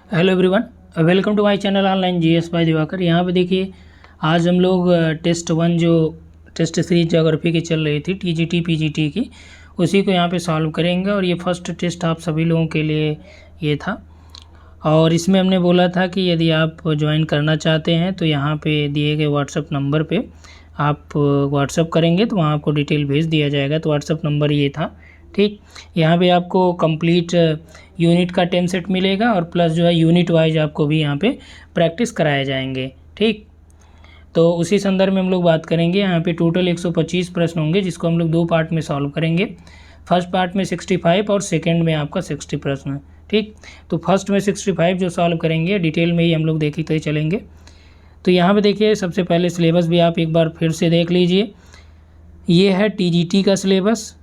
Hello everyone, welcome to my channel online GS by Diwakar. यहाँ पे देखिए, आज हम लोग टेस्ट 1 जो टेस्ट सीरीज ज्योग्राफी की चल रही थी टीजीटी पीजीटी की, उसी को यहाँ पे सॉल्व करेंगे। और ये फर्स्ट टेस्ट आप सभी लोगों के लिए ये था। और इसमें हमने बोला था कि यदि आप ज्वाइन करना चाहते हैं तो यहाँ पे दिए गए व्हाट्सअप नंबर पे आप व्हाट्सअप करेंगे तो वहाँ आपको डिटेल भेज दिया जाएगा। तो व्हाट्सअप नंबर ये था, ठीक। यहाँ पे आपको कंप्लीट यूनिट का टेम सेट मिलेगा और प्लस जो है यूनिट वाइज आपको भी यहाँ पे प्रैक्टिस कराए जाएंगे, ठीक। तो उसी संदर्भ में हम लोग बात करेंगे। यहाँ पे टोटल 125 प्रश्न होंगे जिसको हम लोग 2 पार्ट में सॉल्व करेंगे। फर्स्ट पार्ट में 65 और सेकेंड में आपका 60 प्रश्न, ठीक। तो फर्स्ट में 65 जो सॉल्व करेंगे डिटेल में ही हम लोग देखते चलेंगे। तो यहाँ पे देखिए, सबसे पहले सिलेबस भी आप एक बार फिर से देख लीजिए। ये है टीजीटी का सिलेबस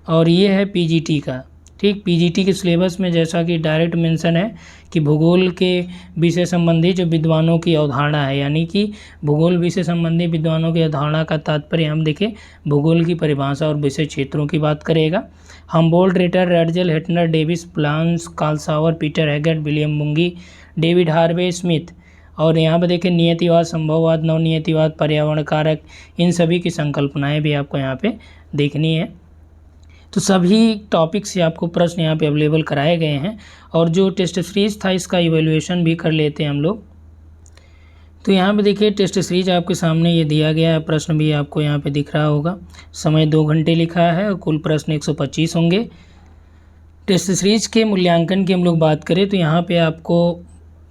और ये है पीजीटी का, ठीक। पीजीटी के सिलेबस में जैसा कि डायरेक्ट मेंशन है कि भूगोल के विषय संबंधी जो विद्वानों की अवधारणा है, यानी कि भूगोल विषय संबंधी विद्वानों की अवधारणा का तात्पर्य हम देखें भूगोल की परिभाषा और विषय क्षेत्रों की बात करेगा। Humboldt, Ritter, Ratzel, Hettner, Davis, प्लांस, Carl Sauer, Peter Haggett, William Bunge, David Harvey, Smith. और यहाँ पर देखें नियतिवाद, संभववाद, नवनियतिवाद, पर्यावरण कारक, इन सभी की संकल्पनाएं भी आपको यहाँ पे देखनी है। तो सभी टॉपिक से आपको प्रश्न यहाँ पे अवेलेबल कराए गए हैं। और जो टेस्ट सीरीज था इसका इवैल्यूएशन भी कर लेते हैं हम लोग। तो यहाँ पे देखिए, टेस्ट सीरीज आपके सामने ये दिया गया है, प्रश्न भी आपको यहाँ पे दिख रहा होगा। समय 2 घंटे लिखा है और कुल प्रश्न 125 होंगे। टेस्ट सीरीज के मूल्यांकन की हम लोग बात करें तो यहाँ पे आपको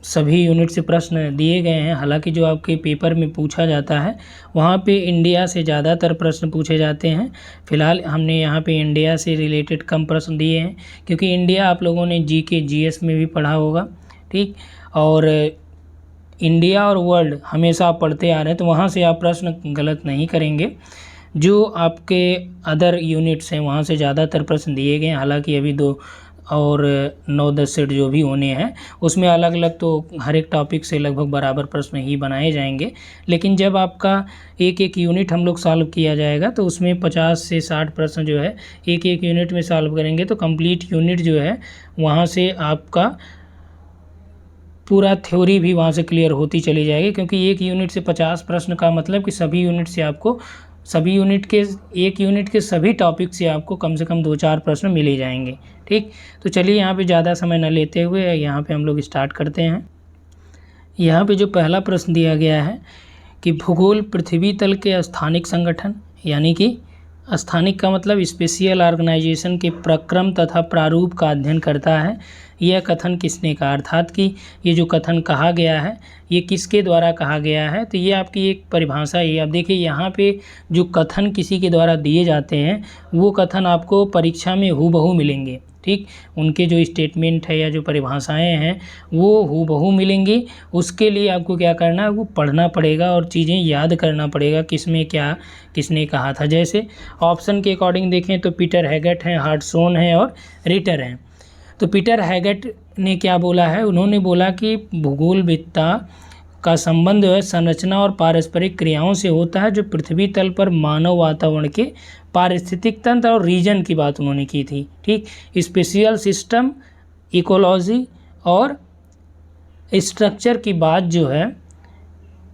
सभी यूनिट से प्रश्न दिए गए हैं। हालांकि जो आपके पेपर में पूछा जाता है वहाँ पे इंडिया से ज़्यादातर प्रश्न पूछे जाते हैं। फिलहाल हमने यहाँ पे इंडिया से रिलेटेड कम प्रश्न दिए हैं, क्योंकि इंडिया आप लोगों ने जीके जीएस में भी पढ़ा होगा, ठीक। और इंडिया और वर्ल्ड हमेशा आप पढ़ते आ रहे हैं, तो वहाँ से आप प्रश्न गलत नहीं करेंगे। जो आपके अदर यूनिट्स हैं वहाँ से ज़्यादातर प्रश्न दिए गए हैं। हालाँकि अभी 2 और 9-10 सेट जो भी होने हैं उसमें अलग अलग तो हर एक टॉपिक से लगभग बराबर प्रश्न ही बनाए जाएंगे। लेकिन जब आपका एक एक यूनिट हम लोग सॉल्व किया जाएगा तो उसमें 50 से 60 प्रश्न जो है एक एक यूनिट में सॉल्व करेंगे, तो कंप्लीट यूनिट जो है वहाँ से आपका पूरा थ्योरी भी वहाँ से क्लियर होती चली जाएगी। क्योंकि एक यूनिट से 50 प्रश्न का मतलब कि सभी यूनिट से आपको एक यूनिट के सभी टॉपिक से आपको कम से कम 2-4 प्रश्न मिल ही जाएंगे, ठीक। तो चलिए यहाँ पे ज़्यादा समय न लेते हुए यहाँ पे हम लोग स्टार्ट करते हैं। यहाँ पे जो पहला प्रश्न दिया गया है कि भूगोल पृथ्वी तल के स्थानिक संगठन, यानी कि स्थानिक का मतलब स्पेशियल ऑर्गेनाइजेशन के प्रक्रम तथा प्रारूप का अध्ययन करता है। यह कथन किसने कहा, अर्थात कि ये जो कथन कहा गया है ये किसके द्वारा कहा गया है। तो ये आपकी एक परिभाषा है। अब देखिए, यहाँ पे जो कथन किसी के द्वारा दिए जाते हैं वो कथन आपको परीक्षा में हूबहू मिलेंगे, ठीक। उनके जो स्टेटमेंट है या जो परिभाषाएं हैं वो हूबहू मिलेंगी। उसके लिए आपको क्या करना है, वो पढ़ना पड़ेगा और चीज़ें याद करना पड़ेगा किसमें क्या किसने कहा था। जैसे ऑप्शन के अकॉर्डिंग देखें तो पीटर हैगेट हैं, हार्टसोन है और रिटर हैं। तो पीटर हैगेट ने क्या बोला है, उन्होंने बोला कि भूगोलविद्ता का संबंध जो है संरचना और पारस्परिक क्रियाओं से होता है जो पृथ्वी तल पर मानव वातावरण के पारिस्थितिक तंत्र और रीजन की बात उन्होंने की थी, ठीक। स्पेशियल सिस्टम, इकोलॉजी और स्ट्रक्चर की बात जो है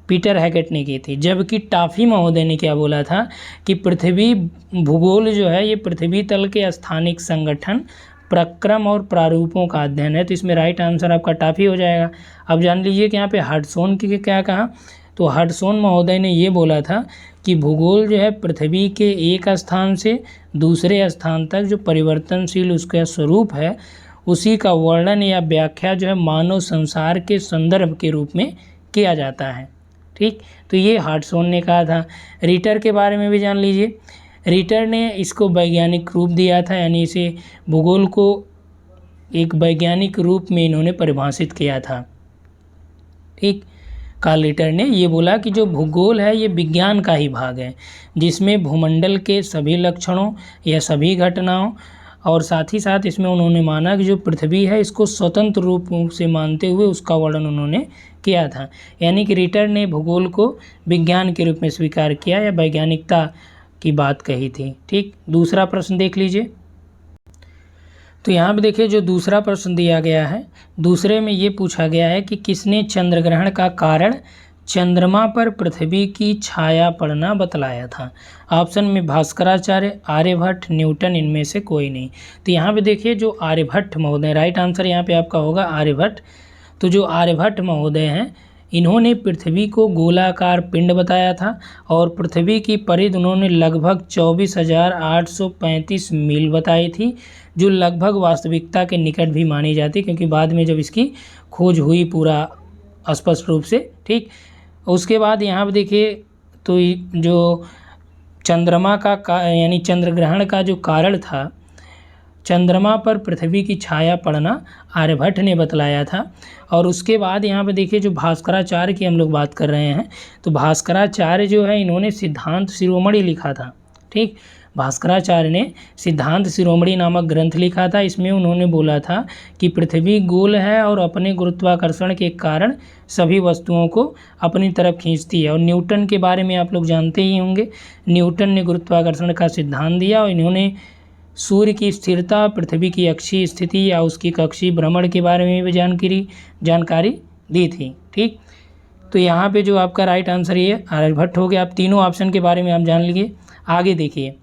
पीटर हैगेट ने की थी। जबकि टाफी महोदय ने क्या बोला था कि पृथ्वी भूगोल जो है ये पृथ्वी तल के स्थानिक संगठन, प्रक्रम और प्रारूपों का अध्ययन है। तो इसमें राइट आंसर आपका टाफी हो जाएगा। अब जान लीजिए कि यहाँ पे हार्टसोन की क्या कहा। तो हार्टसोन महोदय ने ये बोला था कि भूगोल जो है पृथ्वी के एक स्थान से दूसरे स्थान तक जो परिवर्तनशील उसका स्वरूप है उसी का वर्णन या व्याख्या जो है मानव संसार के संदर्भ के रूप में किया जाता है, ठीक। तो ये हार्टसोन ने कहा था। रिटर के बारे में भी जान लीजिए। रिटर ने इसको वैज्ञानिक रूप दिया था, यानी इसे भूगोल को एक वैज्ञानिक रूप में इन्होंने परिभाषित किया था, ठीक। कार्ल रिटर ने ये बोला कि जो भूगोल है ये विज्ञान का ही भाग है जिसमें भूमंडल के सभी लक्षणों या सभी घटनाओं और साथ ही साथ इसमें उन्होंने माना कि जो पृथ्वी है इसको स्वतंत्र रूप से मानते हुए उसका वर्णन उन्होंने किया था। यानी कि रिटर ने भूगोल को विज्ञान के रूप में स्वीकार किया या वैज्ञानिकता की बात कही थी, ठीक। दूसरा प्रश्न देख लीजिए। तो यहाँ पे देखिए जो दूसरा प्रश्न दिया गया है, दूसरे में ये पूछा गया है कि किसने चंद्र ग्रहण का कारण चंद्रमा पर पृथ्वी की छाया पड़ना बतलाया था। ऑप्शन में भास्कराचार्य, आर्यभट्ट, न्यूटन, इनमें से कोई नहीं। तो यहाँ पे देखिए जो आर्यभट्ट महोदय, राइट आंसर यहाँ पे आपका होगा आर्यभट्ट। तो जो आर्यभट्ट महोदय हैं इन्होंने पृथ्वी को गोलाकार पिंड बताया था और पृथ्वी की परिधि उन्होंने लगभग 24,835 मील बताई थी, जो लगभग वास्तविकता के निकट भी मानी जाती, क्योंकि बाद में जब इसकी खोज हुई पूरा स्पष्ट रूप से, ठीक। उसके बाद यहाँ पर देखिए तो जो चंद्रमा का यानी चंद्र ग्रहण का जो कारण था, चंद्रमा पर पृथ्वी की छाया पड़ना, आर्यभट्ट ने बतलाया था। और उसके बाद यहाँ पे देखिए जो भास्कराचार्य की हम लोग बात कर रहे हैं, तो भास्कराचार्य जो है इन्होंने सिद्धांत शिरोमणि लिखा था, ठीक। भास्कराचार्य ने सिद्धांत शिरोमणि नामक ग्रंथ लिखा था। इसमें उन्होंने बोला था कि पृथ्वी गोल है और अपने गुरुत्वाकर्षण के कारण सभी वस्तुओं को अपनी तरफ खींचती है। और न्यूटन के बारे में आप लोग जानते ही होंगे, न्यूटन ने गुरुत्वाकर्षण का सिद्धांत दिया और इन्होंने सूर्य की स्थिरता, पृथ्वी की अक्षीय स्थिति या उसकी कक्षीय भ्रमण के बारे में भी जानकारी दी थी, ठीक। तो यहाँ पे जो आपका राइट आंसर ये आर्यभट्ट हो गया। आप तीनों ऑप्शन के बारे में आप जान लीजिए। आगे देखिए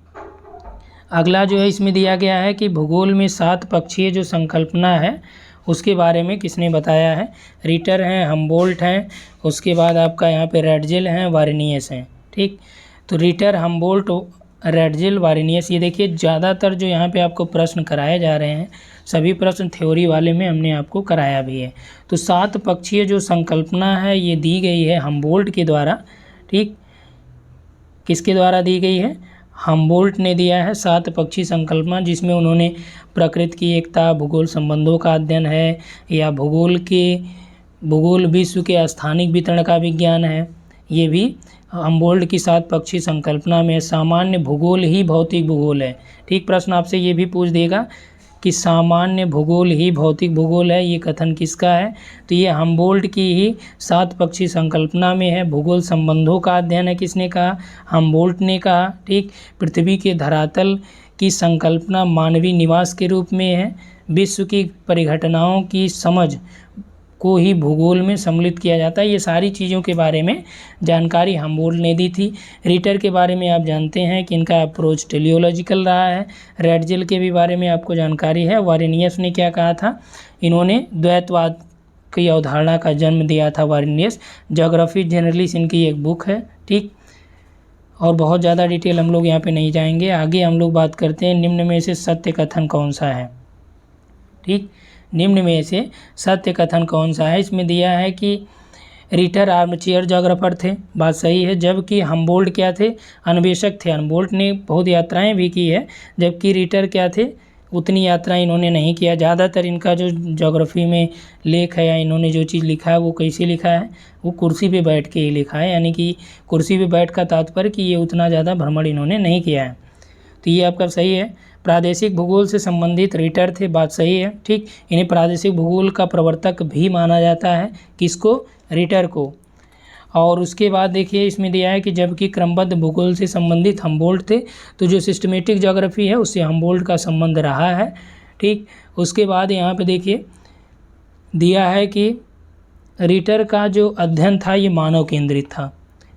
अगला जो है इसमें दिया गया है कि भूगोल में 7 पक्षीय जो संकल्पना है उसके बारे में किसने बताया है। रिटर हैं, हम्बोल्ट हैं, उसके बाद आपका यहाँ पे रैडजेल हैं, वारेनियस हैं, ठीक। तो रिटर, हम्बोल्ट, रैडजेल, वारेनियस, ये देखिए ज़्यादातर जो यहाँ पे आपको प्रश्न कराए जा रहे हैं सभी प्रश्न थ्योरी वाले में हमने आपको कराया भी है। तो 7 पक्षीय जो संकल्पना है ये दी गई है हम्बोल्ट के द्वारा, ठीक। किसके द्वारा दी गई है? हम्बोल्ट ने दिया है 7 पक्षी संकल्पना, जिसमें उन्होंने प्रकृति की एकता, भूगोल संबंधों का अध्ययन है, या भूगोल विश्व के स्थानिक वितरण का विज्ञान है, ये भी हम्बोल्ट की 7 पक्षी संकल्पना में। सामान्य भूगोल ही भौतिक भूगोल है, ठीक। प्रश्न आपसे ये भी पूछ देगा कि सामान्य भूगोल ही भौतिक भूगोल है, ये कथन किसका है? तो ये हम्बोल्ट की ही 7 पक्षी संकल्पना में है। भूगोल संबंधों का अध्ययन है, किसने कहा? हम्बोल्ट ने कहा, ठीक। पृथ्वी के धरातल की संकल्पना मानवीय निवास के रूप में है। विश्व की परिघटनाओं की समझ को ही भूगोल में सम्मिलित किया जाता है। ये सारी चीज़ों के बारे में जानकारी हम्बोल्ट ने दी थी। रिटर के बारे में आप जानते हैं कि इनका अप्रोच टेलियोलॉजिकल रहा है। रैडजेल के भी बारे में आपको जानकारी है। वारेनियस ने क्या कहा था? इन्होंने द्वैतवाद की अवधारणा का जन्म दिया था वारेनियस। ज्योग्राफी जनरलिस्ट इनकी एक बुक है, ठीक। और बहुत ज़्यादा डिटेल हम लोग यहाँ पे नहीं जाएंगे। आगे हम लोग बात करते हैं निम्न में से सत्य कथन कौन सा है, ठीक। निम्न में से सत्य कथन कौन सा है? इसमें दिया है कि रिटर आर्मचेयर ज्योग्राफर थे, बात सही है। जबकि हम्बोल्ट क्या थे? अन्वेषक थे। हम्बोल्ट ने बहुत यात्राएं भी की है, जबकि रिटर क्या थे? उतनी यात्राएं इन्होंने नहीं किया। ज़्यादातर इनका जो ज्योग्राफी में लेख है या इन्होंने जो चीज़ लिखा है वो कैसे लिखा है? वो कुर्सी पे बैठ के ही लिखा है, यानी कि कुर्सी पे बैठ का तात्पर्य कि ये उतना ज़्यादा भ्रमण इन्होंने नहीं किया है। तो ये आपका सही है। प्रादेशिक भूगोल से संबंधित रिटर थे, बात सही है, ठीक। इन्हें प्रादेशिक भूगोल का प्रवर्तक भी माना जाता है, किसको? रिटर को। और उसके बाद देखिए इसमें दिया है कि जबकि क्रमबद्ध भूगोल से संबंधित हम्बोल्ट थे, तो जो सिस्टमेटिक ज्योग्राफी है उससे हम्बोल्ट का संबंध रहा है, ठीक। उसके बाद यहाँ पे देखिए दिया है कि रिटर का जो अध्ययन था ये मानव केंद्रित था,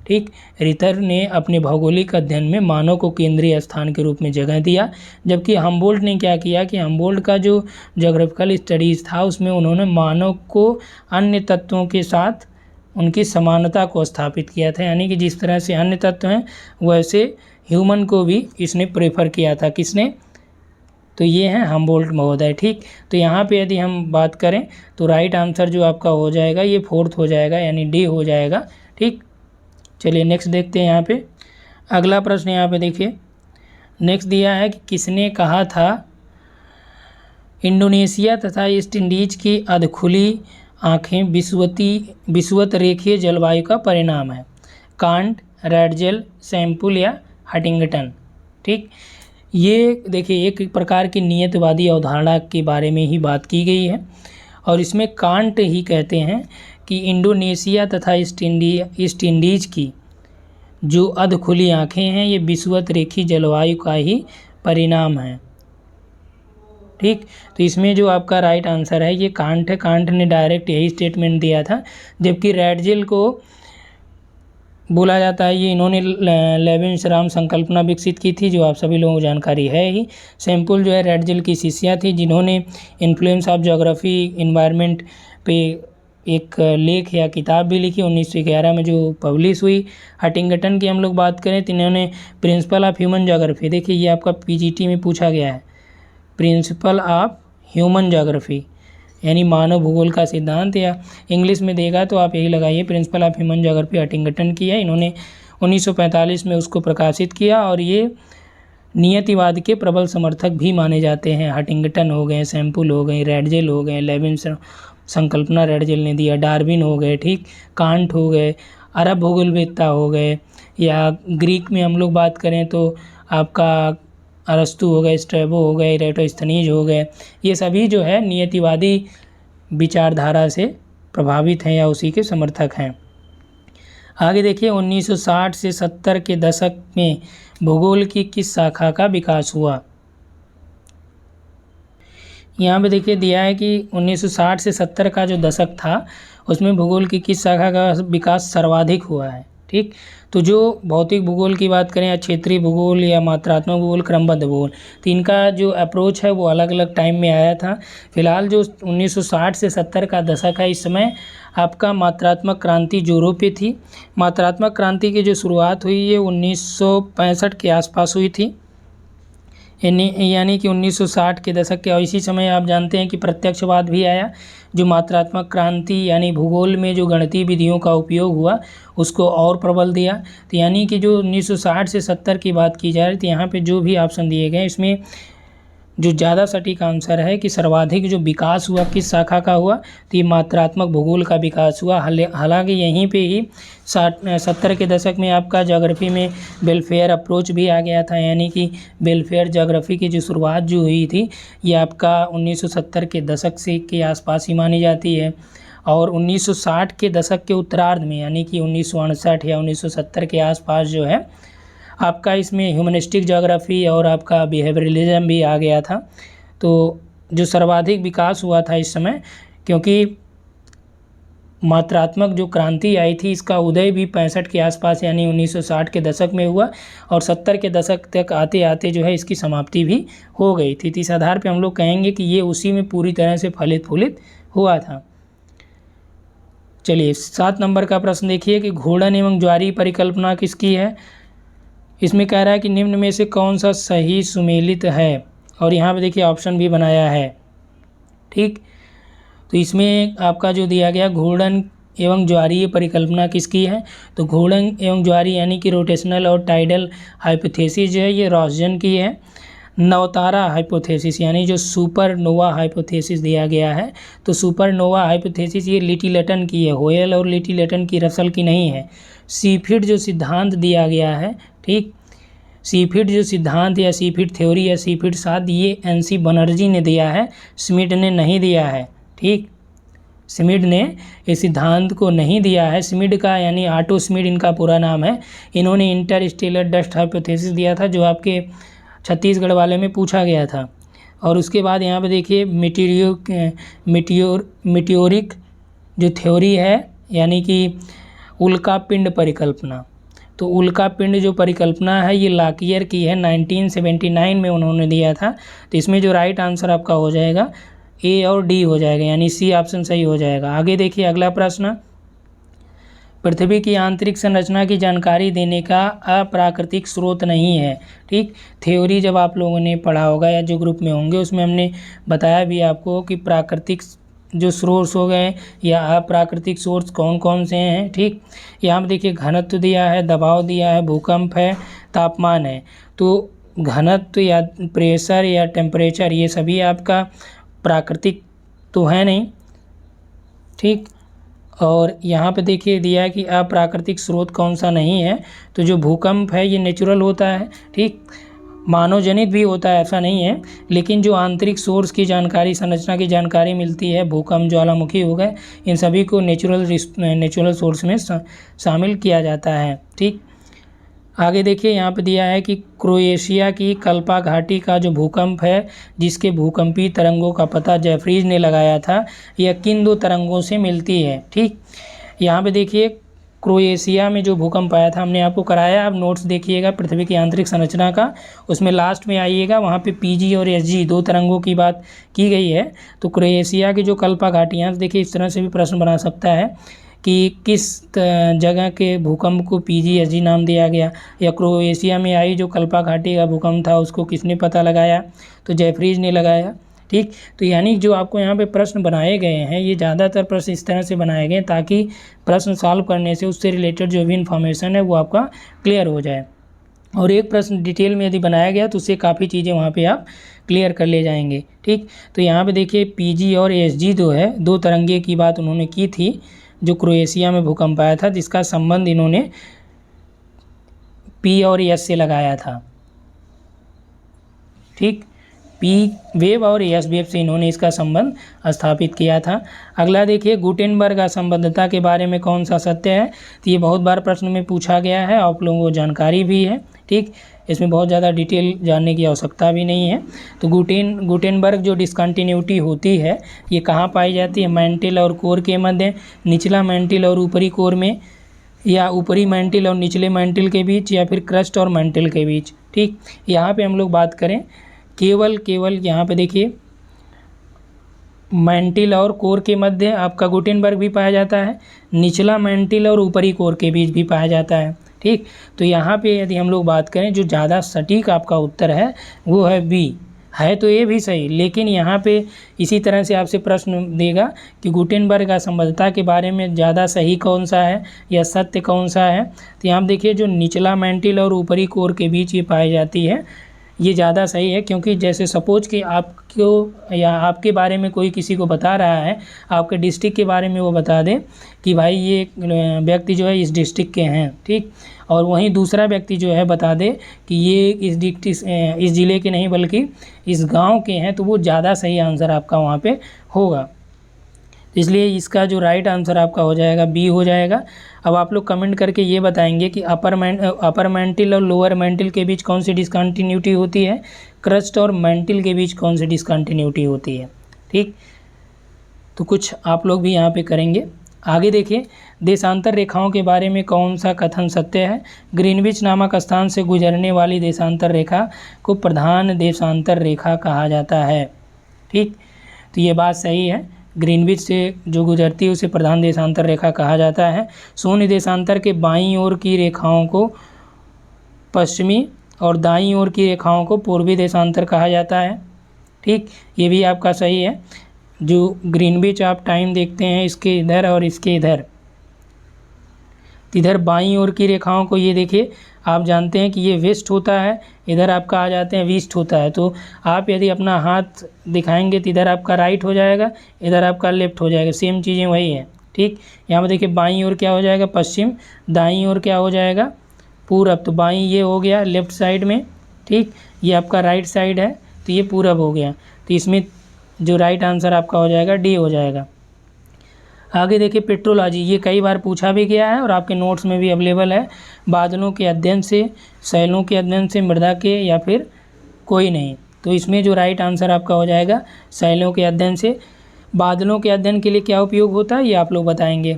ठीक। रिटर ने अपने भौगोलिक अध्ययन में मानव को केंद्रीय स्थान के रूप में जगह दिया। जबकि हम्बोल्ट ने क्या किया कि हम्बोल्ट का जो ज्योग्राफिकल स्टडीज़ था उसमें उन्होंने मानव को अन्य तत्वों के साथ उनकी समानता को स्थापित किया था, यानी कि जिस तरह से अन्य तत्व हैं वैसे ह्यूमन को भी इसने प्रेफर किया था। किसने? तो ये हैं हम्बोल्ट महोदय, ठीक। तो यहाँ पे यदि हम बात करें तो राइट आंसर जो आपका हो जाएगा ये 4th हो जाएगा, यानी डी हो जाएगा, ठीक। चलिए नेक्स्ट देखते हैं। यहाँ पे अगला प्रश्न यहाँ पे देखिए नेक्स्ट दिया है कि किसने कहा था इंडोनेशिया तथा ईस्ट इंडीज की अधखुली आँखें विषुवत रेखीय जलवायु का परिणाम है? कांट, रैडजेल, सैम्पुल या हटिंगटन, ठीक। ये देखिए एक प्रकार की नियतवादी अवधारणा के बारे में ही बात की गई है और इसमें कांट ही कहते हैं कि इंडोनेशिया तथा ईस्ट इंडीज की जो अधखुली आँखें हैं ये विषुवत रेखीय जलवायु का ही परिणाम है। ठीक। तो इसमें जो आपका राइट आंसर है ये कांट है। कांट ने डायरेक्ट यही स्टेटमेंट दिया था, जबकि रैटजेल को बोला जाता है ये इन्होंने लेविनस्राम संकल्पना विकसित की थी, जो आप सभी लोगों को जानकारी है ही। सैम्पल जो है रैटजेल की शिष्या थी, जिन्होंने इन्फ्लुएंस ऑफ ज्योग्राफी इन्वायरमेंट पे एक लेख या किताब भी लिखी 1911 में, जो पब्लिश हुई। हटिंगटन की हम लोग बात करें तो इन्होंने प्रिंसिपल ऑफ ह्यूमन ज्योग्राफी, देखिए ये आपका पीजीटी में पूछा गया है, प्रिंसिपल ऑफ ह्यूमन ज्योग्राफी यानी मानव भूगोल का सिद्धांत, या इंग्लिश में देगा तो आप यही लगाइए principle of human geography Huntington की है। इन्होंने 1945 में उसको प्रकाशित किया और ये नियतिवाद के प्रबल समर्थक भी माने जाते हैं। हटिंगटन हो गए, सैम्पल हो गए, रैटजेल हो गए, लेविन संकल्पना रैटजेल ने दिया, डार्विन हो गए, ठीक, कांट हो गए, अरब भूगोलवेत्ता हो गए, या ग्रीक में हम लोग बात करें तो आपका अरस्तु हो गए, स्ट्रैबो हो गए, इरेटोस्थनीज हो गए, ये सभी जो है नियतिवादी विचारधारा से प्रभावित हैं या उसी के समर्थक हैं। आगे देखिए 1960 से 70 के दशक में भूगोल की किस शाखा का विकास हुआ। यहाँ पे देखिए दिया है कि 1960 से 70 का जो दशक था उसमें भूगोल की किस शाखा का विकास सर्वाधिक हुआ है, ठीक। तो जो भौतिक भूगोल की बात करें या क्षेत्रीय भूगोल या मात्रात्मक भूगोल, क्रमबद्ध भूगोल, तो इनका जो अप्रोच है वो अलग अलग टाइम में आया था। फिलहाल जो 1960 से 70 का दशक है, इस समय आपका मात्रात्मक क्रांति जोरों पे थी। मात्रात्मक क्रांति की जो शुरुआत हुई ये 1965 के आसपास हुई थी, यानी कि 1960 के दशक के। और इसी समय आप जानते हैं कि प्रत्यक्षवाद भी आया, जो मात्रात्मक क्रांति यानी भूगोल में जो गणितीय विधियों का उपयोग हुआ उसको और प्रबल दिया। तो यानी कि जो 1960 से 70 की बात की जा रही थी, यहाँ पे जो भी ऑप्शन दिए गए इसमें जो ज़्यादा सटीक आंसर है कि सर्वाधिक जो विकास हुआ किस शाखा का हुआ, तो ये मात्रात्मक भूगोल का विकास हुआ। हालांकि यहीं पे ही 70 के दशक में आपका ज्योग्राफी में वेलफेयर अप्रोच भी आ गया था, यानी कि वेलफेयर ज्योग्राफी की जो शुरुआत जो हुई थी ये आपका 1970 के दशक से के आसपास ही मानी जाती है। और 1960 के दशक के उत्तरार्ध में यानी कि 1968 या 1970 के आसपास जो है आपका इसमें ह्यूमनिस्टिक ज्योग्राफी और आपका बिहेवियरलिज्म भी आ गया था। तो जो सर्वाधिक विकास हुआ था इस समय, क्योंकि मात्रात्मक जो क्रांति आई थी इसका उदय भी 65 के आसपास यानी 1960 के दशक में हुआ और 70 के दशक तक आते आते जो है इसकी समाप्ति भी हो गई थी। इस आधार पे हम लोग कहेंगे कि ये उसी में पूरी तरह से फलित फूलित हुआ था। चलिए 7 नंबर का प्रश्न देखिए कि घूर्णन एवं ज्वारीय परिकल्पना किसकी है। इसमें कह रहा है कि निम्न में से कौन सा सही सुमेलित है, और यहाँ पे देखिए ऑप्शन भी बनाया है, ठीक। तो इसमें आपका जो दिया गया घूर्णन एवं ज्वारीय परिकल्पना किसकी है, तो घूर्णन एवं ज्वारीय यानी कि रोटेशनल और टाइडल हाइपोथेसिस जो है ये रॉसजन की है। नवतारा हाइपोथेसिस यानी जो सुपरनोवा हाइपोथेसिस दिया गया है, तो सुपरनोवा हाइपोथेसिस ये लिटिलेटन की है, होयल और लिटिलेटन की, रसल की नहीं है। सीफिड जो सिद्धांत दिया गया है, ठीक, सीफिड जो सिद्धांत या सीफिड थ्योरी या सीफिड साध ये एनसी बनर्जी ने दिया है, स्मिड ने नहीं दिया है, ठीक। स्मिड ने इस सिद्धांत को नहीं दिया है। स्मिड का यानी ऑटो स्मिड इनका पूरा नाम है। इन्होंने इंटरस्टेलर डस्ट हाइपोथेसिस दिया था जो आपके छत्तीसगढ़ वाले में पूछा गया था। और उसके बाद यहाँ पे देखिए मिटियोरिक जो थ्योरी है यानी कि उल्का पिंड परिकल्पना, तो उल्का पिंड जो परिकल्पना है ये लाकियर की है, 1979 में उन्होंने दिया था। तो इसमें जो राइट आंसर आपका हो जाएगा ए और डी हो जाएगा, यानी सी ऑप्शन सही हो जाएगा। आगे देखिए अगला प्रश्न, पृथ्वी की आंतरिक संरचना की जानकारी देने का अप्राकृतिक स्रोत नहीं है, ठीक। थ्योरी जब आप लोगों ने पढ़ा होगा या जो ग्रुप में होंगे उसमें हमने बताया भी आपको कि प्राकृतिक जो सोर्स हो गए या अप्राकृतिक सोर्स कौन कौन से हैं, ठीक। यहाँ पर देखिए घनत्व दिया है, दबाव दिया है, भूकंप है, तापमान है। तो घनत्व या प्रेशर या टेम्परेचर ये सभी आपका प्राकृतिक तो है नहीं, ठीक। और यहाँ पे देखिए दिया है कि अप्राकृतिक स्रोत कौन सा नहीं है, तो जो भूकंप है ये नेचुरल होता है, ठीक। मानव जनित भी होता है ऐसा नहीं है, लेकिन जो आंतरिक सोर्स की जानकारी, संरचना की जानकारी मिलती है, भूकंप, ज्वालामुखी हो गए, इन सभी को नेचुरल सोर्स में शामिल किया जाता है, ठीक। आगे देखिए यहाँ पे दिया है कि क्रोएशिया की कल्पा घाटी का जो भूकंप है, जिसके भूकंपीय तरंगों का पता जेफरीज ने लगाया था, यह किन दो तरंगों से मिलती है। ठीक, यहाँ पे देखिए क्रोएशिया में जो भूकंप आया था हमने आपको कराया। अब नोट्स देखिएगा पृथ्वी की आंतरिक संरचना का, उसमें लास्ट में आइएगा, वहाँ पे पीजी और एसजी दो तरंगों की बात की गई है। तो क्रोएशिया की जो कल्पा घाटी, यहाँ देखिए इस तरह से भी प्रश्न बना सकता है कि किस जगह के भूकंप को पीजीएसजी नाम दिया गया, या क्रोएशिया में आई जो कल्पा घाटी का भूकंप था उसको किसने पता लगाया, तो जेफरीज ने लगाया। ठीक, तो यानी जो आपको यहाँ पे प्रश्न बनाए गए हैं, ये ज़्यादातर प्रश्न इस तरह से बनाए गए हैं ताकि प्रश्न सॉल्व करने से उससे रिलेटेड जो भी इन्फॉर्मेशन है वो आपका क्लियर हो जाए। और एक प्रश्न डिटेल में यदि बनाया गया तो उससे काफ़ी चीज़ें वहाँ पे आप क्लियर कर ले जाएंगे। ठीक, तो यहाँ पे देखिए पीजी और एसजी जो है दो तरंगे की बात उन्होंने की थी, जो क्रोएशिया में भूकंप आया था, जिसका संबंध इन्होंने पी और एस से लगाया था। ठीक, पी वेव और एस वेव से इन्होंने इसका संबंध स्थापित किया था। अगला देखिए गुटेनबर्ग असंबद्धता के बारे में कौन सा सत्य है, तो ये बहुत बार प्रश्न में पूछा गया है, आप लोगों को जानकारी भी है। ठीक, इसमें बहुत ज़्यादा डिटेल जानने की आवश्यकता भी नहीं है। तो गुटेनबर्ग जो डिसकंटिन्यूटी होती है ये कहाँ पाई जाती है, मैंटिल और कोर के मध्य, निचला मैंटिल और ऊपरी कोर में, या ऊपरी मैंटिल और निचले मैंटिल के बीच, या फिर क्रस्ट और मैंटिल के बीच। ठीक, यहाँ पे हम लोग बात करें केवल यहाँ पे देखिए मैंटिल और कोर के मध्य आपका गुटेनबर्ग भी पाया जाता है, निचला मैंटिल और ऊपरी कोर के बीच भी पाया जाता है। ठीक, तो यहाँ पे यदि हम लोग बात करें जो ज़्यादा सटीक आपका उत्तर है वो है बी, है तो ये भी सही, लेकिन यहाँ पे इसी तरह से आपसे प्रश्न देगा कि गुटेनबर्ग असंबद्धता के बारे में ज़्यादा सही कौन सा है या सत्य कौन सा है। तो यहाँ देखिए जो निचला मैंटिल और ऊपरी कोर के बीच ये पाई जाती है, ये ज़्यादा सही है। क्योंकि जैसे सपोज कि आपको या आपके बारे में कोई किसी को बता रहा है, आपके डिस्ट्रिक्ट के बारे में वो बता दे कि भाई ये व्यक्ति जो है इस डिस्ट्रिक्ट के हैं। ठीक, और वहीं दूसरा व्यक्ति जो है बता दे कि ये इस ज़िले के नहीं बल्कि इस गांव के हैं, तो वो ज़्यादा सही आंसर आपका वहाँ पे होगा। इसलिए इसका जो राइट आंसर आपका हो जाएगा बी हो जाएगा। अब आप लोग कमेंट करके ये बताएंगे कि अपर मैंटिल और लोअर मैंटिल के बीच कौन सी डिसकंटिन्यूटी होती है, क्रस्ट और मैंटिल के बीच कौन सी डिसकंटिन्यूटी होती है। ठीक, तो कुछ आप लोग भी यहाँ पे करेंगे। आगे देखिए देशांतर रेखाओं के बारे में कौन सा कथन सत्य है। ग्रीनविच नामक स्थान से गुजरने वाली देशांतर रेखा को प्रधान देशांतर रेखा कहा जाता है। ठीक, तो ये बात सही है, ग्रीनविच से जो गुजरती है उसे प्रधान देशांतर रेखा कहा जाता है। शून्य देशांतर के बाईं ओर की रेखाओं को पश्चिमी और दाईं ओर की रेखाओं को पूर्वी देशांतर कहा जाता है। ठीक, ये भी आपका सही है। जो ग्रीनविच आप टाइम देखते हैं इसके इधर और इसके इधर, इधर बाईं ओर की रेखाओं को ये देखिए आप जानते हैं कि ये वेस्ट होता है, इधर आपका आ जाते हैं ईस्ट होता है। तो आप यदि अपना हाथ दिखाएंगे तो इधर आपका राइट हो जाएगा, इधर आपका लेफ्ट हो जाएगा, सेम चीज़ें वही है। ठीक, यहाँ पर देखिए बाईं ओर क्या हो जाएगा पश्चिम, दाईं ओर क्या हो जाएगा पूरब। तो बाईं ये हो गया लेफ्ट साइड में, ठीक, ये आपका राइट साइड है तो ये पूरब हो गया। तो इसमें जो राइट आंसर आपका हो जाएगा डी हो जाएगा। आगे देखिए पेट्रोलॉजी, ये कई बार पूछा भी गया है और आपके नोट्स में भी अवेलेबल है। बादलों के अध्ययन से, शैलों के अध्ययन से, मृदा के, या फिर कोई नहीं। तो इसमें जो राइट आंसर आपका हो जाएगा शैलों के अध्ययन से। बादलों के अध्ययन के लिए क्या उपयोग होता है ये आप लोग बताएंगे।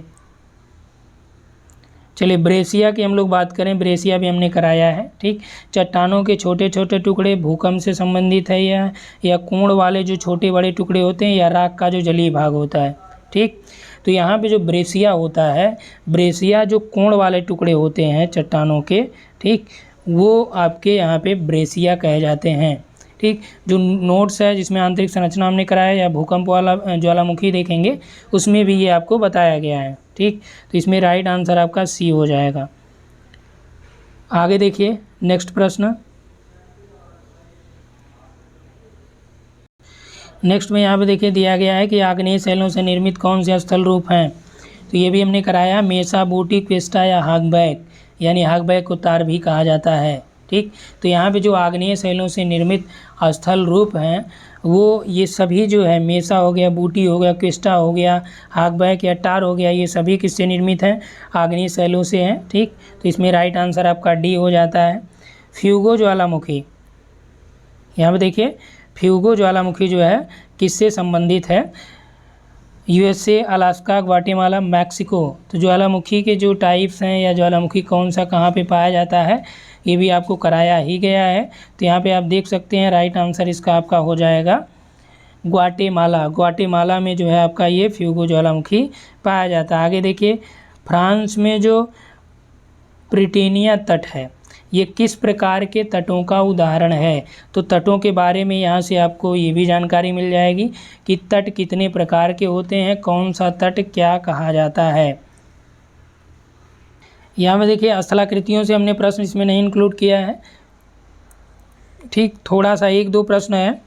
चलिए ब्रेसिया की हम लोग बात करें, ब्रेसिया भी हमने कराया है। ठीक, चट्टानों के छोटे छोटे टुकड़े भूकंप से संबंधित है या कोण वाले जो छोटे बड़े टुकड़े होते हैं, या राख का जो जलीय भाग होता है। ठीक, तो यहाँ पे जो ब्रेसिया होता है, ब्रेसिया जो कोण वाले टुकड़े होते हैं चट्टानों के, ठीक, वो आपके यहाँ पे ब्रेसिया कहे जाते हैं। ठीक, जो नोट्स है जिसमें आंतरिक संरचना हमने कराया या भूकंप वाला ज्वालामुखी देखेंगे उसमें भी ये आपको बताया गया है। ठीक, तो इसमें राइट आंसर आपका सी हो जाएगा। आगे देखिए नेक्स्ट प्रश्न। नेक्स्ट में यहाँ पे देखिए दिया गया है कि आग्नेय शैलों से निर्मित कौन से स्थल रूप हैं। तो ये भी हमने कराया, मेसा, बूटी, क्वेस्टा या हागबैक, यानी हागबैक को तार भी कहा जाता है। ठीक, तो यहाँ पे जो आग्नेय शैलों से निर्मित स्थल रूप हैं वो ये सभी जो है मेसा हो गया, बूटी हो गया, क्विस्टा हो गया, हाकबैक या टार हो गया, ये सभी किससे निर्मित हैं? आग्नेय शैलों से हैं। ठीक, तो इसमें राइट आंसर आपका डी हो जाता है। फ्यूगो ज्वालामुखी, यहाँ पे देखिए फ्यूगो ज्वालामुखी जो है किससे संबंधित है? USA, Alaska, Guatemala, Mexico. तो ज्वालामुखी के जो टाइप्स हैं या ज्वालामुखी कौन सा कहाँ पे पाया जाता है ये भी आपको कराया ही गया है। तो यहाँ पे आप देख सकते हैं राइट आंसर इसका आपका हो जाएगा ग्वाटेमाला। ग्वाटेमाला में जो है आपका ये फ्यूगो ज्वालामुखी पाया जाता है। आगे देखिए फ्रांस में जो प्रिटेनिया तट है ये किस प्रकार के तटों का उदाहरण है? तो तटों के बारे में यहाँ से आपको ये भी जानकारी मिल जाएगी कि तट कितने प्रकार के होते हैं, कौन सा तट क्या कहा जाता है। यहाँ में देखिए स्थलाकृतियों से हमने प्रश्न इसमें नहीं इंक्लूड किया है। ठीक, थोड़ा सा एक दो प्रश्न है।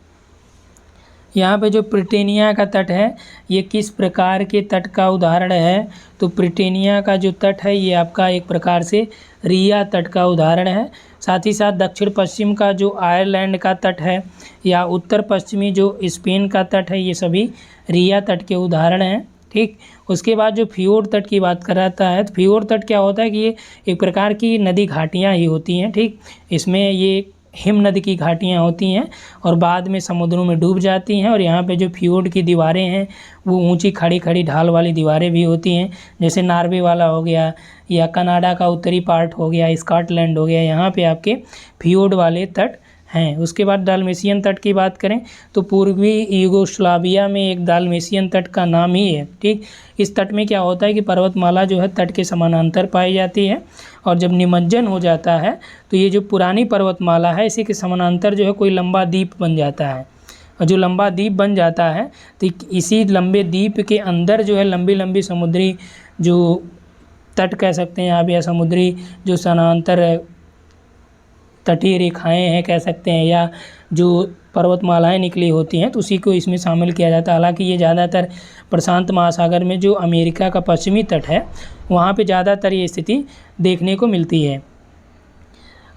यहाँ पे जो प्रिटेनिया का तट है ये किस प्रकार के तट का उदाहरण है? तो प्रिटेनिया का जो तट है ये आपका एक प्रकार से रिया तट का उदाहरण है। साथ ही साथ दक्षिण पश्चिम का जो आयरलैंड का तट है या उत्तर पश्चिमी जो स्पेन का तट है ये सभी रिया तट के उदाहरण हैं। ठीक, उसके बाद जो फियोर्ड तट की बात कराता है तो फियोर्ड तट क्या होता है कि ये एक प्रकार की नदी घाटियाँ ही होती हैं। ठीक, इसमें ये हिम नदी की घाटियाँ होती हैं और बाद में समुद्रों में डूब जाती हैं। और यहाँ पे जो फियोर्ड की दीवारें हैं वो ऊंची खड़ी खड़ी ढाल वाली दीवारें भी होती हैं, जैसे नॉर्वे वाला हो गया या कनाडा का उत्तरी पार्ट हो गया, स्कॉटलैंड हो गया, यहाँ पे आपके फियोर्ड वाले तट हैं। उसके बाद डाल्मेशियन तट की बात करें तो पूर्वी यूगोस्लाविया में एक डाल्मेशियन तट का नाम ही है। ठीक, इस तट में क्या होता है कि पर्वतमाला जो है तट के समानांतर पाई जाती है और जब निमज्जन हो जाता है तो ये जो पुरानी पर्वतमाला है इसी के समानांतर जो है कोई लंबा द्वीप बन जाता है। और जो लंबा द्वीप बन जाता है तो इसी लंबे द्वीप के अंदर जो है लंबी लंबी समुद्री जो तट कह सकते हैं आप या समुद्री जो समानांतर तटीय रेखाएं हैं कह सकते हैं या जो पर्वतमालाएं निकली होती हैं तो उसी को इसमें शामिल किया जाता है। हालांकि ये ज़्यादातर प्रशांत महासागर में जो अमेरिका का पश्चिमी तट है वहाँ पे ज़्यादातर ये स्थिति देखने को मिलती है।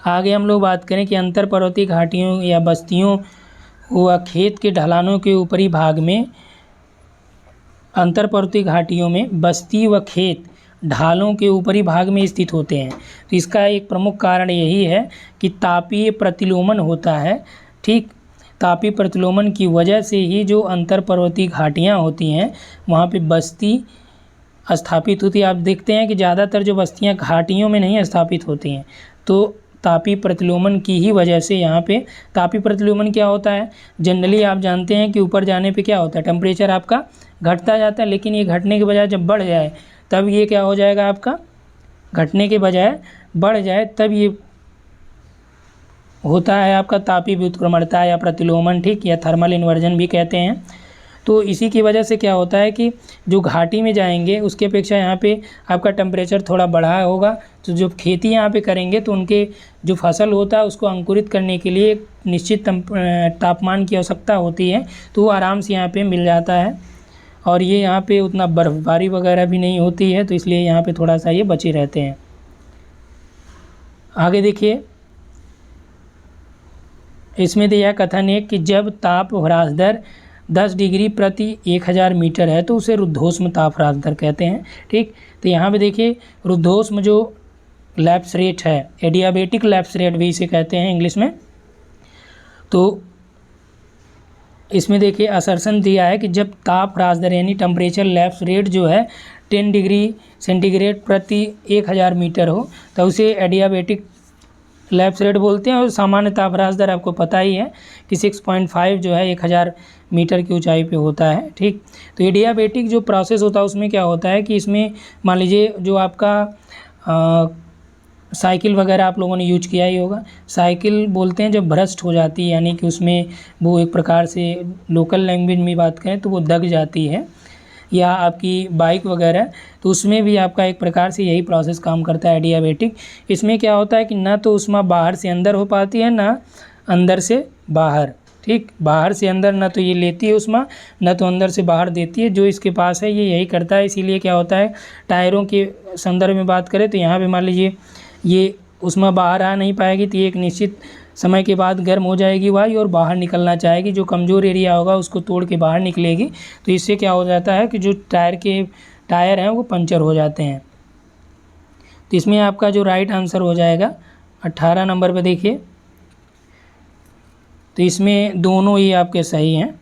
आगे हम लोग बात करें कि अंतर पर्वतीय घाटियों या बस्तियों व खेत के ढलानों के ऊपरी भाग में, अंतर पर्वतीय घाटियों में बस्ती व खेत ढालों के ऊपरी भाग में स्थित होते हैं। तो इसका एक प्रमुख कारण यही है कि तापीय प्रतिलोमन होता है। ठीक, तापीय प्रतिलोमन की वजह से ही जो अंतर पर्वतीय घाटियाँ होती हैं वहाँ पे बस्ती स्थापित होती है। आप देखते हैं कि ज़्यादातर जो बस्तियाँ घाटियों में नहीं स्थापित होती हैं तो तापीय प्रतिलोमन की ही वजह से यहाँ पे तापीय प्रतिलोमन क्या होता है? जनरली आप जानते हैं कि ऊपर जाने पे क्या होता है, टेम्परेचर आपका घटता जाता है, लेकिन ये घटने के बजाय जब बढ़ जाए तब ये क्या हो जाएगा आपका, घटने के बजाय बढ़ जाए तब ये होता है आपका तापीय व्युत्क्रमणता या प्रतिलोमन। ठीक, या थर्मल इन्वर्जन भी कहते हैं। तो इसी की वजह से क्या होता है कि जो घाटी में जाएंगे उसके अपेक्षा यहाँ पे आपका टेम्परेचर थोड़ा बढ़ा होगा, तो जो खेती यहाँ पे करेंगे तो उनके जो फसल होता है उसको अंकुरित करने के लिए एक निश्चित तापमान की आवश्यकता होती है, तो वो आराम से यहाँ पे मिल जाता है। और ये यहाँ पे उतना बर्फ़बारी वगैरह भी नहीं होती है, तो इसलिए यहाँ पे थोड़ा सा ये बचे रहते हैं। आगे देखिए इसमें दिया कथन है कि जब ताप ह्रास दर 10 डिग्री प्रति 1000 मीटर है तो उसे रुद्धोष्म ताप ह्रास दर कहते हैं। ठीक, तो यहाँ पे देखिए रुद्धोष्म जो लैप्स रेट है, एडियाबेटिक लैप्स रेट भी इसे कहते हैं इंग्लिश में। तो इसमें देखिए असर्शन दिया है कि जब ताप ह्रास दर यानी टेम्परेचर लैप्स रेट जो है 10 डिग्री सेंटीग्रेड प्रति 1000 मीटर हो तो उसे एडियाबेटिक लैप्स रेट बोलते हैं। और सामान्य ताप ह्रास दर आपको पता ही है कि 6.5 जो है 1000 मीटर की ऊंचाई पे होता है। ठीक, तो एडियाबेटिक जो प्रोसेस होता है उसमें क्या होता है कि इसमें मान लीजिए जो आपका साइकिल वगैरह आप लोगों ने यूज किया ही होगा, साइकिल बोलते हैं जब भ्रष्ट हो जाती है यानी कि उसमें वो एक प्रकार से लोकल लैंग्वेज में बात करें तो वो दग जाती है, या आपकी बाइक वगैरह, तो उसमें भी आपका एक प्रकार से यही प्रोसेस काम करता है एडियाबेटिक। इसमें क्या होता है कि ना तो उष्मा बाहर से अंदर हो पाती है ना अंदर से बाहर। ठीक, बाहर से अंदर ना तो ये लेती है उष्मा ना तो अंदर से बाहर देती है, जो इसके पास है ये यही करता है। इसीलिए क्या होता है टायरों के संदर्भ में बात करें तो यहाँ पे मान लीजिए ये उष्मा बाहर आ नहीं पाएगी तो ये एक निश्चित समय के बाद गर्म हो जाएगी वायु और बाहर निकलना चाहेगी, जो कमज़ोर एरिया होगा उसको तोड़ के बाहर निकलेगी। तो इससे क्या हो जाता है कि जो टायर हैं वो पंचर हो जाते हैं। तो इसमें आपका जो राइट आंसर हो जाएगा 18 नंबर पे देखिए, तो इसमें दोनों ही आपके सही हैं।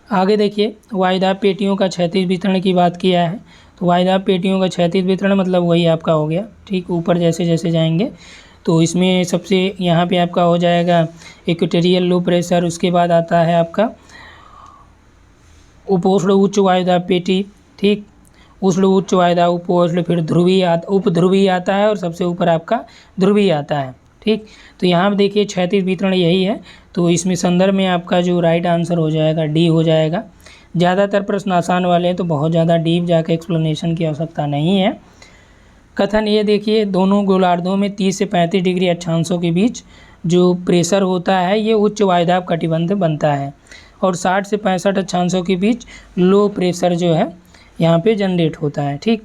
आगे देखिए, वायुदाब पेटियों का क्षैतिज वितरण की बात किया है। तो वायुदाब पेटियों का क्षैतिज वितरण मतलब वही आपका हो गया, ठीक, ऊपर जैसे जैसे जाएंगे। तो इसमें सबसे यहाँ पे आपका हो जाएगा इक्वेटोरियल लो प्रेशर, उसके बाद आता है आपका उपोष्ण उच्च वायुदाब पेटी, ठीक, उष्ण उच्च वायुदाब, उपोष्ण, फिर ध्रुवीय उपध्रुवीय आता है और सबसे ऊपर आपका ध्रुवीय आता है, ठीक। तो यहाँ पे देखिए क्षैतिज वितरण यही है। तो इसमें संदर्भ में आपका जो राइट आंसर हो जाएगा डी हो जाएगा। ज़्यादातर प्रश्न आसान वाले हैं, तो बहुत ज़्यादा डीप जाके एक्सप्लेनेशन की आवश्यकता नहीं है। कथन ये देखिए, दोनों गोलार्धों में 30 से 35 डिग्री अक्षांशों के बीच जो प्रेशर होता है ये उच्च वायुदाब कटिबंध बनता है, और 60 से 65 अक्षांशों के बीच लो प्रेशर जो है यहाँ पे जनरेट होता है, ठीक।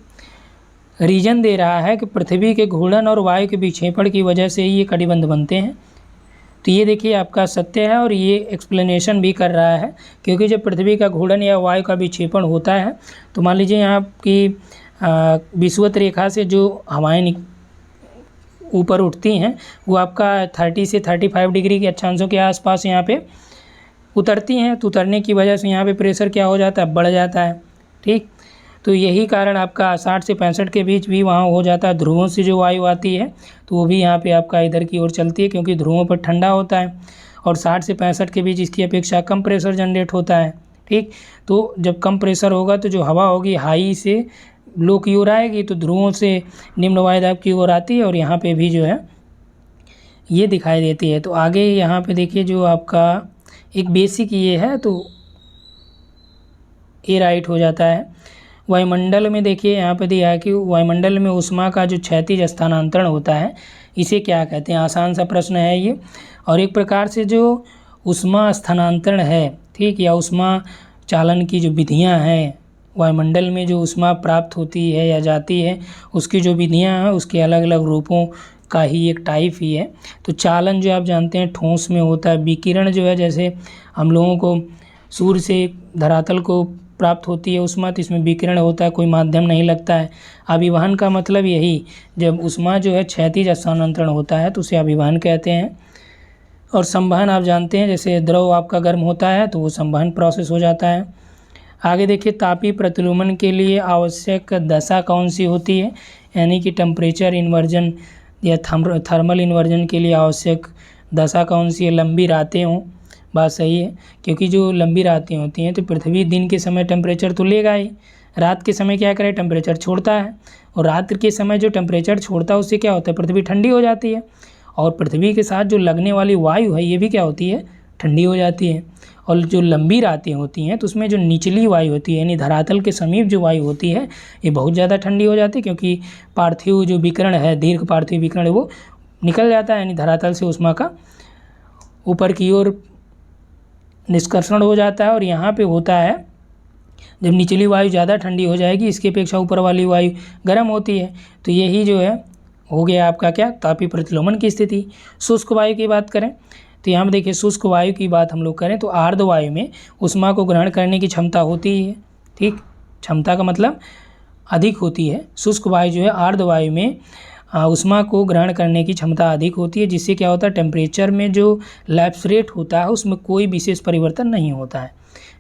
रीजन दे रहा है कि पृथ्वी के घूर्णन और वायु के विक्षेपण की वजह से ये कटिबंध बनते हैं। तो ये देखिए आपका सत्य है, और ये एक्सप्लेनेशन भी कर रहा है, क्योंकि जब पृथ्वी का घूर्णन या वायु का विक्षेपण होता है तो मान लीजिए यहाँ की विषुवत रेखा से जो हवाएं ऊपर उठती हैं वो आपका 30 से 35 डिग्री के अक्षांशों के आसपास यहाँ पे उतरती हैं। तो उतरने की वजह से यहाँ पे प्रेशर क्या हो जाता है, बढ़ जाता है, ठीक। तो यही कारण आपका 60 से 65 के बीच भी वहाँ हो जाता है। ध्रुवों से जो वायु आती है तो वो भी यहाँ पे आपका इधर की ओर चलती है, क्योंकि ध्रुवों पर ठंडा होता है, और 60 से 65 के बीच इसकी अपेक्षा कम प्रेशर जनरेट होता है, ठीक। तो जब कम प्रेशर होगा तो जो हवा होगी हाई से लो की ओर आएगी, तो ध्रुवों से निम्न वायुदाब की ओर आती है, और यहाँ पे भी जो है ये दिखाई देती है। तो आगे यहाँ पे देखिए जो आपका एक बेसिक ये है, तो ये राइट हो जाता है। वायुमंडल में देखिए यहाँ पे दिया है कि वायुमंडल में ऊष्मा का जो क्षैतिज स्थानांतरण होता है इसे क्या कहते हैं। आसान सा प्रश्न है ये, और एक प्रकार से जो ऊष्मा स्थानांतरण है, ठीक, या ऊष्मा चालन की जो विधियाँ हैं, वायुमंडल में जो ऊष्मा प्राप्त होती है या जाती है उसकी जो विधियाँ हैं उसके अलग अलग रूपों का ही एक टाइप ही है। तो चालन जो आप जानते हैं ठोस में होता है, विकिरण जो है जैसे हम लोगों को सूर्य से धरातल को प्राप्त होती है ऊष्मा, तो इसमें विकिरण होता है, कोई माध्यम नहीं लगता है। अभिवहन का मतलब यही, जब ऊष्मा जो है क्षैतिज स्थानांतरण होता है तो उसे अभिवहन कहते हैं। और संवहन आप जानते हैं, जैसे द्रव आपका गर्म होता है तो वो संवहन प्रोसेस हो जाता है। आगे देखिए, तापीय प्रतिलोमन के लिए आवश्यक दशा कौन सी होती है, यानी कि टेम्परेचर इन्वर्जन या थर्मल इन्वर्जन के लिए आवश्यक दशा कौन सी है। लंबी रातें हों, बात सही है, क्योंकि जो लंबी रातें होती हैं तो पृथ्वी दिन के समय टेम्परेचर तो लेगा ही, रात के समय क्या करे, टेम्परेचर छोड़ता है, और रात के समय जो टेम्परेचर छोड़ता है उससे क्या होता है, पृथ्वी ठंडी हो जाती है, और पृथ्वी के साथ जो लगने वाली वायु है ये भी क्या होती है, ठंडी हो जाती है। और जो लंबी रातें होती हैं तो उसमें जो निचली वायु होती है, यानी धरातल के समीप जो वायु होती है ये बहुत ज़्यादा ठंडी हो जाती है, क्योंकि पार्थिव जो विकिरण है, दीर्घ पार्थिव विकिरण वो निकल जाता है, यानी धरातल से ऊष्मा का ऊपर की ओर निष्कर्षण हो जाता है। और यहाँ पे होता है जब निचली वायु ज़्यादा ठंडी हो जाएगी, इसकी अपेक्षा ऊपर वाली वायु गर्म होती है, तो यही जो है हो गया आपका क्या, तापीय प्रतिलोमन की स्थिति। शुष्क वायु की बात करें तो यहाँ पर देखिए, शुष्क वायु की बात हम लोग करें तो आर्द्र वायु में ऊष्मा को ग्रहण करने की क्षमता होती है, ठीक, क्षमता का मतलब अधिक होती है। शुष्क वायु जो है आर्द्र वायु में ऊष्मा को ग्रहण करने की क्षमता अधिक होती है, जिससे क्या होता है, टेम्परेचर में जो लैप्स रेट होता है उसमें कोई विशेष परिवर्तन नहीं होता है।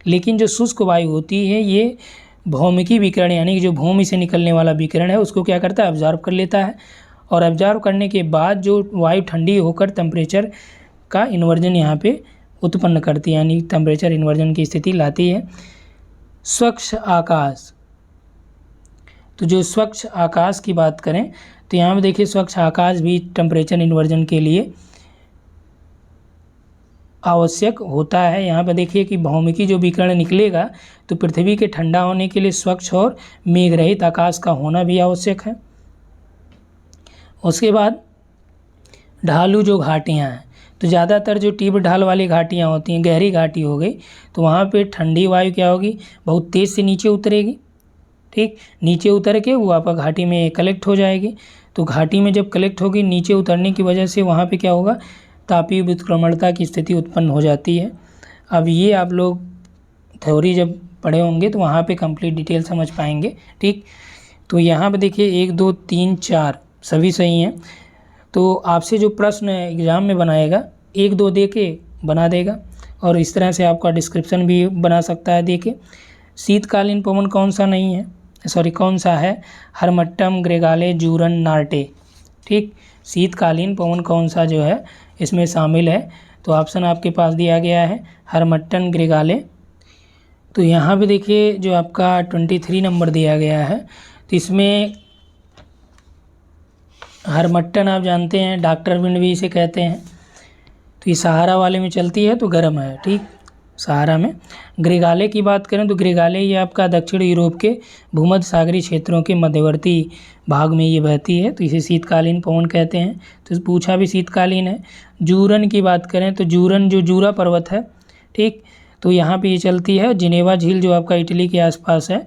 लेकिन जो शुष्क वायु होती है ये भौमिकी विकिरण, यानी कि जो भूमि से निकलने वाला विकिरण है उसको क्या करता है, ऑब्जर्व कर लेता है, और ऑब्जर्व करने के बाद जो वायु ठंडी होकर टेम्परेचर का इन्वर्जन यहाँ पे उत्पन्न करती है, यानी टेम्परेचर इन्वर्जन की स्थिति लाती है। स्वच्छ आकाश, तो जो स्वच्छ आकाश की बात करें तो यहाँ पे देखिए स्वच्छ आकाश भी टेम्परेचर इन्वर्जन के लिए आवश्यक होता है। यहाँ पे देखिए कि भौमिकी जो विकिरण निकलेगा तो पृथ्वी के ठंडा होने के लिए स्वच्छ और मेघ रहित आकाश का होना भी आवश्यक है। उसके बाद ढालू जो घाटियाँ हैं, तो ज़्यादातर जो तीव्र ढाल वाली घाटियाँ होती हैं, गहरी घाटी हो गई, तो वहाँ पे ठंडी वायु क्या होगी, बहुत तेज़ से नीचे उतरेगी, ठीक, नीचे उतर के वो आपका घाटी में कलेक्ट हो जाएगी। तो घाटी में जब कलेक्ट होगी नीचे उतरने की वजह से वहाँ पे क्या होगा, तापीय व्युत्क्रमणता की स्थिति उत्पन्न हो जाती है। अब ये आप लोग थ्योरी जब पढ़े होंगे तो वहाँ पे कंप्लीट डिटेल समझ पाएंगे। ठीक, तो यहाँ पे देखिए 1 2 3 4 सभी सही हैं। तो आपसे जो प्रश्न एग्ज़ाम में बनाएगा 1 2 दे के बना देगा, और इस तरह से आपका डिस्क्रिप्शन भी बना सकता है। देखिए शीतकालीन पवन कौन सा नहीं है, कौन सा है, हरमट्टम, ग्रेगाले, जूरन, नार्टे। ठीक, शीतकालीन पवन कौन सा जो है इसमें शामिल है, तो ऑप्शन आपके पास दिया गया है हरमट्टन, ग्रेगाले। तो यहाँ पे देखिए जो आपका 23 नंबर दिया गया है, तो इसमें हरमट्टन आप जानते हैं, डॉक्टर विंड भी इसे कहते हैं। तो ये सहारा वाले में चलती है तो गर्म है। ठीक, सहारा में। ग्रेगाले की बात करें तो ग्रेगाले ये आपका दक्षिण यूरोप के भूमध्य सागरीय क्षेत्रों के मध्यवर्ती भाग में ये बहती है, तो इसे शीतकालीन पवन कहते हैं। तो पूछा भी शीतकालीन है। जूरन की बात करें तो जूरन जो जूरा पर्वत है, ठीक, तो यहाँ पे ये चलती है। जिनेवा झील जो आपका इटली के आसपास है,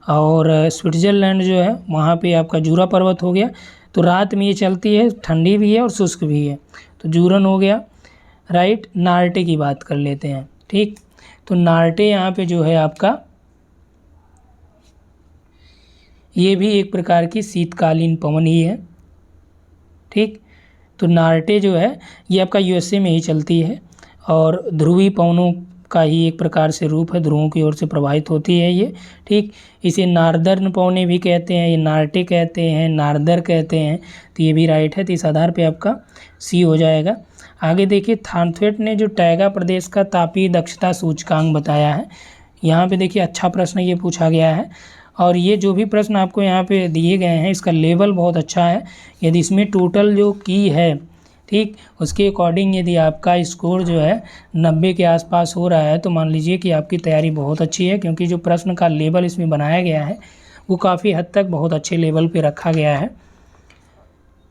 और स्विट्ज़रलैंड जो है वहाँ पे आपका जूरा पर्वत हो गया। तो रात में ये चलती है, ठंडी भी है और शुष्क भी है, तो जूरन हो गया। राइट, नार्टे की बात कर लेते हैं। ठीक, तो नार्टे यहाँ पे जो है आपका ये भी एक प्रकार की शीतकालीन पवन ही है। ठीक, तो नार्टे जो है ये आपका यूएसए में ही चलती है, और ध्रुवीय पवनों का ही एक प्रकार से रूप है, ध्रुवों की ओर से प्रवाहित होती है ये। ठीक, इसे नार्दर्न पवने भी कहते हैं, ये नार्टे कहते हैं, नार्दर कहते हैं, तो ये भी राइट है। तो इस आधार पे आपका सी हो जाएगा। आगे देखिए थानथवेट ने जो टैगा प्रदेश का तापीय दक्षता सूचकांक बताया है, यहाँ पे देखिए अच्छा प्रश्न ये पूछा गया है, और ये जो भी प्रश्न आपको यहाँ पे दिए गए हैं इसका लेवल बहुत अच्छा है। यदि इसमें टोटल जो की है, ठीक, उसके अकॉर्डिंग यदि आपका स्कोर जो है 90 के आसपास हो रहा है, तो मान लीजिए कि आपकी तैयारी बहुत अच्छी है, क्योंकि जो प्रश्न का लेवल इसमें बनाया गया है वो काफ़ी हद तक बहुत अच्छे लेवल पे रखा गया है।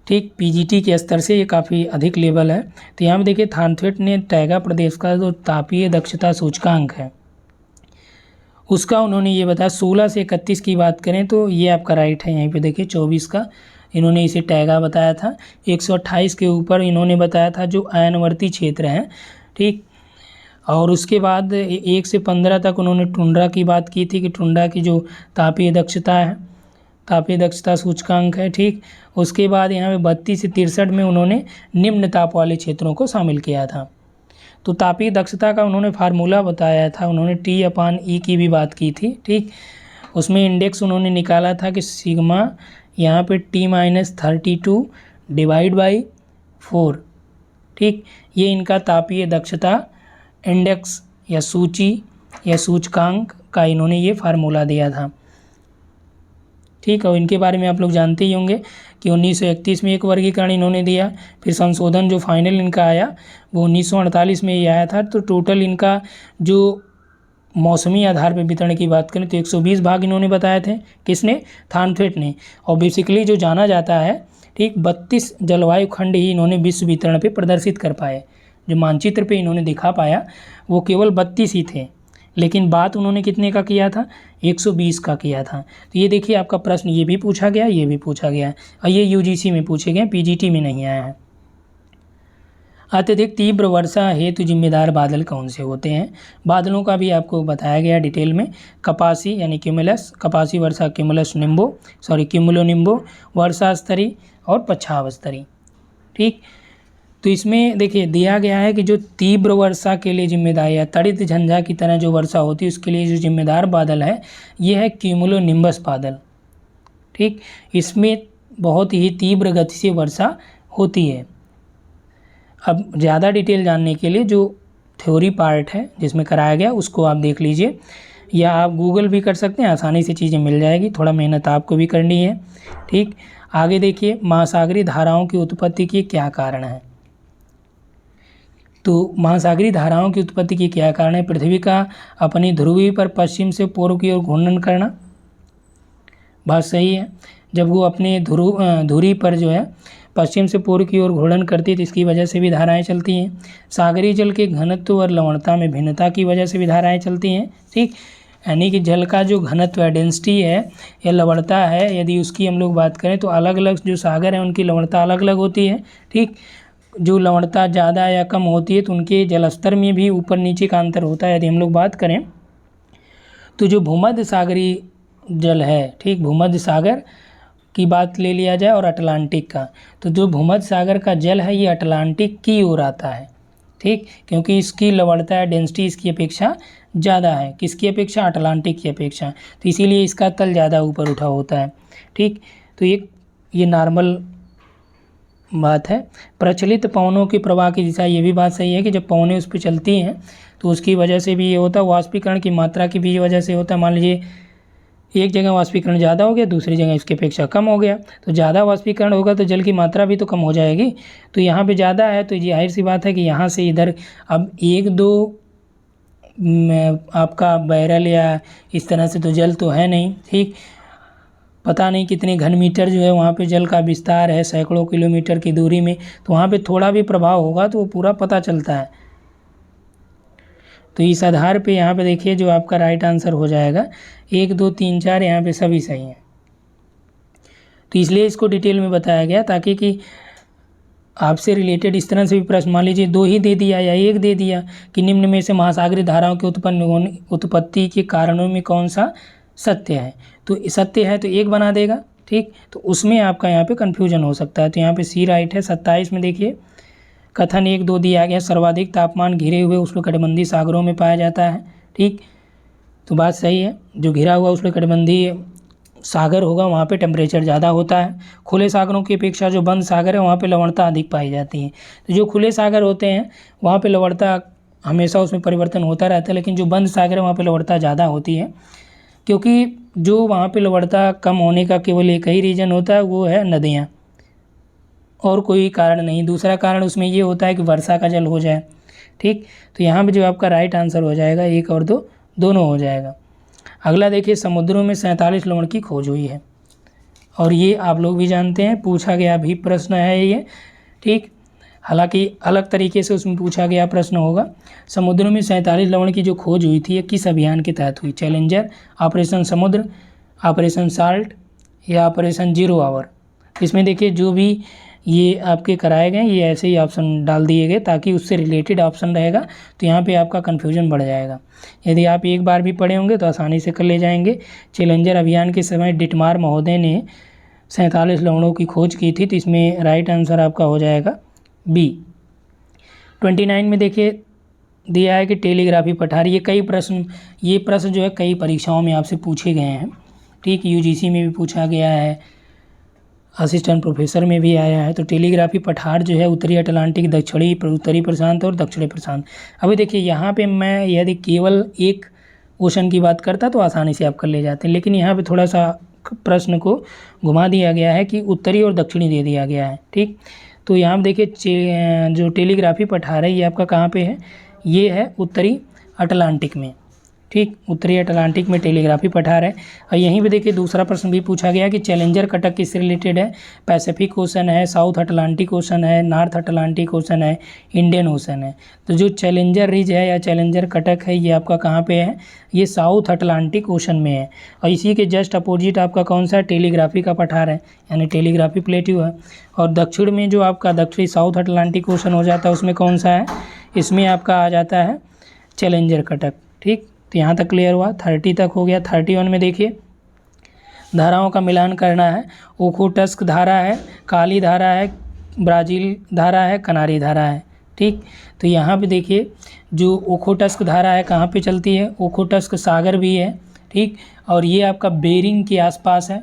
ठीक, पीजीटी के स्तर से ये काफ़ी अधिक लेवल है। तो यहाँ पे देखिए थानथवेट ने टैगा प्रदेश का जो तापीय दक्षता सूचकांक है उसका उन्होंने ये बताया 16 से 31 की बात करें तो ये आपका राइट है। यहीं पे देखिए 24 का इन्होंने इसे टैगा बताया था। 128 के ऊपर इन्होंने बताया था जो अयनवर्ती क्षेत्र हैं। ठीक, और उसके बाद 1 से 15 तक उन्होंने टुंड्रा की बात की थी कि टुंड्रा की जो तापीय दक्षता है, तापीय दक्षता सूचकांक है। ठीक, उसके बाद यहाँ पे 32 से 63 में उन्होंने निम्न ताप वाले क्षेत्रों को शामिल किया था। तो तापीय दक्षता का उन्होंने फार्मूला बताया था, उन्होंने T/E की भी बात की थी। ठीक, उसमें इंडेक्स उन्होंने निकाला था कि सिग्मा यहाँ पे T-32 डिवाइड बाई 4। ठीक, ये इनका तापीय दक्षता इंडेक्स या सूची या सूचकांक का इन्होंने ये फार्मूला दिया था। ठीक, और इनके बारे में आप लोग जानते ही होंगे कि 1931 में एक वर्गीकरण इन्होंने दिया, फिर संशोधन जो फाइनल इनका आया वो 1948 में ये आया था। तो टोटल इनका जो मौसमी आधार पर वितरण की बात करें तो 120 भाग इन्होंने बताए थे, किसने, थानथवेट ने। और बेसिकली जो जाना जाता है, ठीक, 32 जलवायु खंड ही इन्होंने विश्व वितरण पे प्रदर्शित कर पाए। जो मानचित्र पे इन्होंने दिखा पाया वो केवल 32 ही थे, लेकिन बात उन्होंने कितने का किया था, 120 का किया था। तो ये देखिए आपका प्रश्न ये भी पूछा गया, ये भी पूछा गया है, और ये यूजीसी में पूछे गए, पीजीटी में नहीं आया है। अत्यधिक तीव्र वर्षा हेतु जिम्मेदार बादल कौन से होते हैं। बादलों का भी आपको बताया गया डिटेल में। कपासी यानी क्यूमुलस, कपासी वर्षा, क्यूमुलो निम्बो, वर्षा स्तरी और पच्छाव स्तरी। ठीक, तो इसमें देखिए दिया गया है कि जो तीव्र वर्षा के लिए जिम्मेदार या तड़ित झंझा की तरह जो वर्षा होती है उसके लिए जो जिम्मेदार बादल है ये है क्यूमुलो निम्बस बादल। ठीक, इसमें बहुत ही तीव्र गति से वर्षा होती है। अब ज़्यादा डिटेल जानने के लिए जो थ्योरी पार्ट है जिसमें कराया गया उसको आप देख लीजिए, या आप गूगल भी कर सकते हैं, आसानी से चीज़ें मिल जाएगी, थोड़ा मेहनत आपको भी करनी है। ठीक, आगे देखिए महासागरीय धाराओं की उत्पत्ति के क्या कारण है। तो महासागरीय धाराओं की उत्पत्ति के क्या कारण है। पृथ्वी का अपनी ध्रुवी पर पश्चिम से पूर्व की ओर घूर्णन करना, बात सही है। जब वो अपने धुरी पर जो है पश्चिम से पूर्व की ओर घूर्णन करती है तो इसकी वजह से भी धाराएं चलती हैं। सागरीय जल के घनत्व और लवणता में भिन्नता की वजह से भी धाराएं चलती हैं। ठीक, यानी कि जल का जो घनत्व है, डेंसिटी है या लवणता है, यदि उसकी हम लोग बात करें तो अलग अलग जो सागर हैं उनकी लवणता अलग अलग होती है। ठीक, जो लवणता ज़्यादा या कम होती है तो उनके जलस्तर में भी ऊपर नीचे का अंतर होता है। यदि हम लोग बात करें तो जो भूमध्य सागरीय जल है, ठीक, भूमध्य सागर की बात ले लिया जाए और अटलांटिक का, तो जो भूमध्य सागर का जल है ये अटलांटिक की ओर आता है। ठीक, क्योंकि इसकी लवणता या डेंसिटी इसकी अपेक्षा ज़्यादा है, किसकी अपेक्षा, अटलांटिक की अपेक्षा, तो इसीलिए इसका तल ज़्यादा ऊपर उठा होता है। ठीक, तो ये नॉर्मल बात है। प्रचलित पवनों के प्रवाह की दिशा, ये भी बात सही है कि जब पवनें उस पर चलती हैं तो उसकी वजह से भी ये होता है, वाष्पीकरण की मात्रा की भी वजह से होता है। मान लीजिए एक जगह वाष्पीकरण ज़्यादा हो गया, दूसरी जगह इसकी अपेक्षा कम हो गया, तो ज़्यादा वाष्पीकरण होगा तो जल की मात्रा भी तो कम हो जाएगी। तो यहाँ पे ज़्यादा है तो जाहिर सी बात है कि यहाँ से इधर अब 1-2 आपका बैरल या इस तरह से तो जल तो है नहीं। ठीक, पता नहीं कितने घन मीटर जो है वहाँ पे जल का विस्तार है, सैकड़ों किलोमीटर की दूरी में, तो वहाँ पे थोड़ा भी प्रभाव होगा तो वो पूरा पता चलता है। तो इस आधार पे यहाँ पे देखिए जो आपका राइट आंसर हो जाएगा 1, 2, 3, 4 यहाँ पे सभी सही हैं। तो इसलिए इसको डिटेल में बताया गया ताकि कि आपसे रिलेटेड इस तरह से भी प्रश्न, मान लीजिए 2 ही दे दिया या 1 दे दिया कि निम्न में से महासागरीय धाराओं के उत्पत्ति के कारणों में कौन सा सत्य है, तो सत्य है तो 1 बना देगा। ठीक, तो उसमें आपका यहाँ पे कन्फ्यूजन हो सकता है। तो यहाँ पे सी राइट है। 27 में देखिए कथन 1-2 दिया गया, सर्वाधिक तापमान घिरे हुए उष्णकटिबंधीय सागरों में पाया जाता है। ठीक, तो बात सही है, जो घिरा हुआ उष्णकटिबंधीय सागर होगा वहाँ पे टेम्परेचर ज़्यादा होता है। खुले सागरों की अपेक्षा जो बंद सागर है वहाँ पे लवणता अधिक पाई जाती है। तो जो खुले सागर होते हैं वहाँ पे लवणता हमेशा उसमें परिवर्तन होता रहता है, लेकिन जो बंद सागर है वहाँ पे लवणता ज़्यादा होती है, क्योंकि जो वहाँ पे लवणता कम होने का केवल एक ही रीज़न होता है, वो है नदियाँ, और कोई कारण नहीं। दूसरा कारण उसमें ये होता है कि वर्षा का जल हो जाए। ठीक, तो यहाँ पे जो आपका राइट आंसर हो जाएगा 1 और 2 दोनों हो जाएगा। अगला देखिए, समुद्रों में 47 लवण की खोज हुई है, और ये आप लोग भी जानते हैं, पूछा गया भी प्रश्न है ये। ठीक, हालांकि अलग तरीके से उसमें पूछा गया प्रश्न होगा। समुद्रों में 47 लवण की जो खोज हुई थी ये किस अभियान के तहत हुई? चैलेंजर, ऑपरेशन समुद्र, ऑपरेशन साल्ट या ऑपरेशन 0 आवर? इसमें देखिए जो भी ये आपके कराए गए ये ऐसे ही ऑप्शन डाल दिए गए ताकि उससे रिलेटेड ऑप्शन रहेगा, तो यहाँ पे आपका कन्फ्यूजन बढ़ जाएगा। यदि आप एक बार भी पढ़े होंगे तो आसानी से कर ले जाएंगे। चैलेंजर अभियान के समय डिटमार महोदय ने 47 लवणों की खोज की थी, तो इसमें राइट आंसर आपका हो जाएगा बी। 29 में देखिए दिया है कि टेलीग्राफी पठार, ये प्रश्न जो है कई परीक्षाओं में आपसे पूछे गए हैं। ठीक, यूजीसी में भी पूछा गया है, असिस्टेंट प्रोफेसर में भी आया है। तो टेलीग्राफी पठार जो है उत्तरी अटलांटिक, दक्षिणी उत्तरी प्रशांत और दक्षिणी प्रशांत। अभी देखिए यहाँ पे मैं यदि केवल एक ओशन की बात करता तो आसानी से आप कर ले जाते हैं, लेकिन यहाँ पे थोड़ा सा प्रश्न को घुमा दिया गया है कि उत्तरी और दक्षिणी दे दिया गया है। ठीक, तो यहाँ पे देखिए जो टेलीग्राफी पठार है ये आपका कहाँ पे है? ये है उत्तरी अटलांटिक में। ठीक, उत्तरी अटलांटिक में टेलीग्राफी पठार है। और यहीं पे देखिए दूसरा प्रश्न भी पूछा गया कि चैलेंजर कटक किससे रिलेटेड है? पैसिफिक ओशन है, साउथ अटलांटिक ओशन है, नॉर्थ अटलांटिक ओशन है, इंडियन ओशन है। तो जो चैलेंजर रिज है या चैलेंजर कटक है ये आपका कहाँ पे है? ये साउथ अटलांटिक ओशन में है। और इसी के जस्ट अपोजिट आपका कौन सा? टेलीग्राफी का पठार है, यानी टेलीग्राफी प्लेट्यू है। और दक्षिण में जो आपका दक्षिणी साउथ अटलांटिक ओशन हो जाता है उसमें कौन सा है? इसमें आपका आ जाता है चैलेंजर कटक। ठीक, तो यहाँ तक क्लियर हुआ, 30 तक हो गया। 31 में देखिए धाराओं का मिलान करना है। ओखोटस्क धारा है, काली धारा है, ब्राज़ील धारा है, कनारी धारा है। ठीक, तो यहाँ पे देखिए जो ओखोटस्क धारा है कहाँ पे चलती है? ओखोटस्क सागर भी है। ठीक, और ये आपका बेरिंग के आसपास है।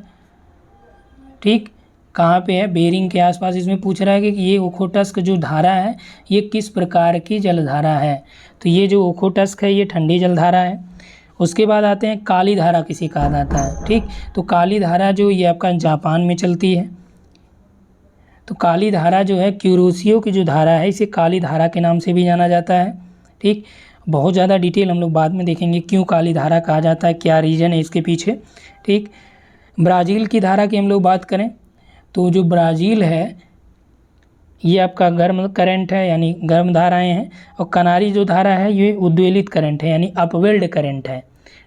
ठीक, कहाँ पे है? बेरिंग के आसपास। इसमें पूछ रहा है कि ये ओखोटस्क जो धारा है ये किस प्रकार की जलधारा है? तो ये जो ओखोटस्क है ये ठंडी जलधारा है। उसके बाद आते हैं काली धारा किसे कहा जाता है? ठीक, तो काली धारा जो ये आपका जापान में चलती है। तो काली धारा जो है क्यूरोसियो की जो धारा है इसे काली धारा के नाम से भी जाना जाता है। ठीक, बहुत ज़्यादा डिटेल हम लोग बाद में देखेंगे क्यों काली धारा कहा जाता है, क्या रीज़न है इसके पीछे। ठीक, ब्राज़ील की धारा की हम लोग बात करें तो जो ब्राज़ील है ये आपका गर्म करंट है, यानी गर्म धाराएं हैं। और कनारी जो धारा है ये उद्वेलित करंट है, यानी अपवेल्ड करंट है।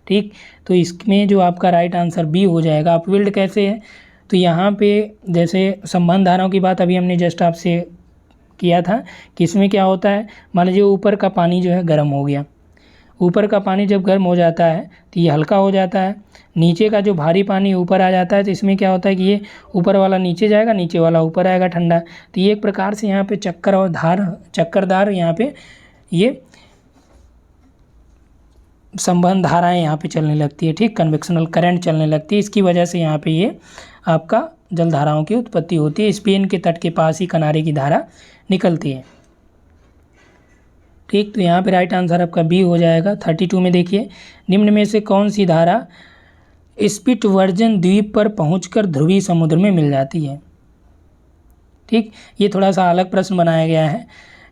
ठीक। तो इसमें जो आपका राइट आंसर बी हो जाएगा। अपविल्ड कैसे है, तो यहाँ पे जैसे संबंध धाराओं की बात अभी हमने जस्ट आपसे किया था कि इसमें क्या होता है, मान लीजिए ऊपर का पानी जो है गर्म हो गया, ऊपर का पानी जब गर्म हो जाता है तो ये हल्का हो जाता है, नीचे का जो भारी पानी ऊपर आ जाता है तो इसमें क्या होता है कि ये ऊपर वाला नीचे जाएगा, नीचे वाला ऊपर आएगा ठंडा। तो ये एक प्रकार से यहाँ पे चक्कर और चक्करदार यहाँ पे ये संबंध धाराएं यहाँ पे चलने लगती है, ठीक, कन्वेक्शनल करंट चलने लगती है। इसकी वजह से यहाँ पे ये आपका जलधाराओं की उत्पत्ति होती है। स्पेन के तट के पास ही किनारे की धारा निकलती है, ठीक। तो यहाँ पे राइट आंसर आपका बी हो जाएगा। 32 में देखिए, निम्न में से कौन सी धारा स्पिट्सबर्जन द्वीप पर पहुंचकर ध्रुवीय समुद्र में मिल जाती है, ठीक। ये थोड़ा सा अलग प्रश्न बनाया गया है।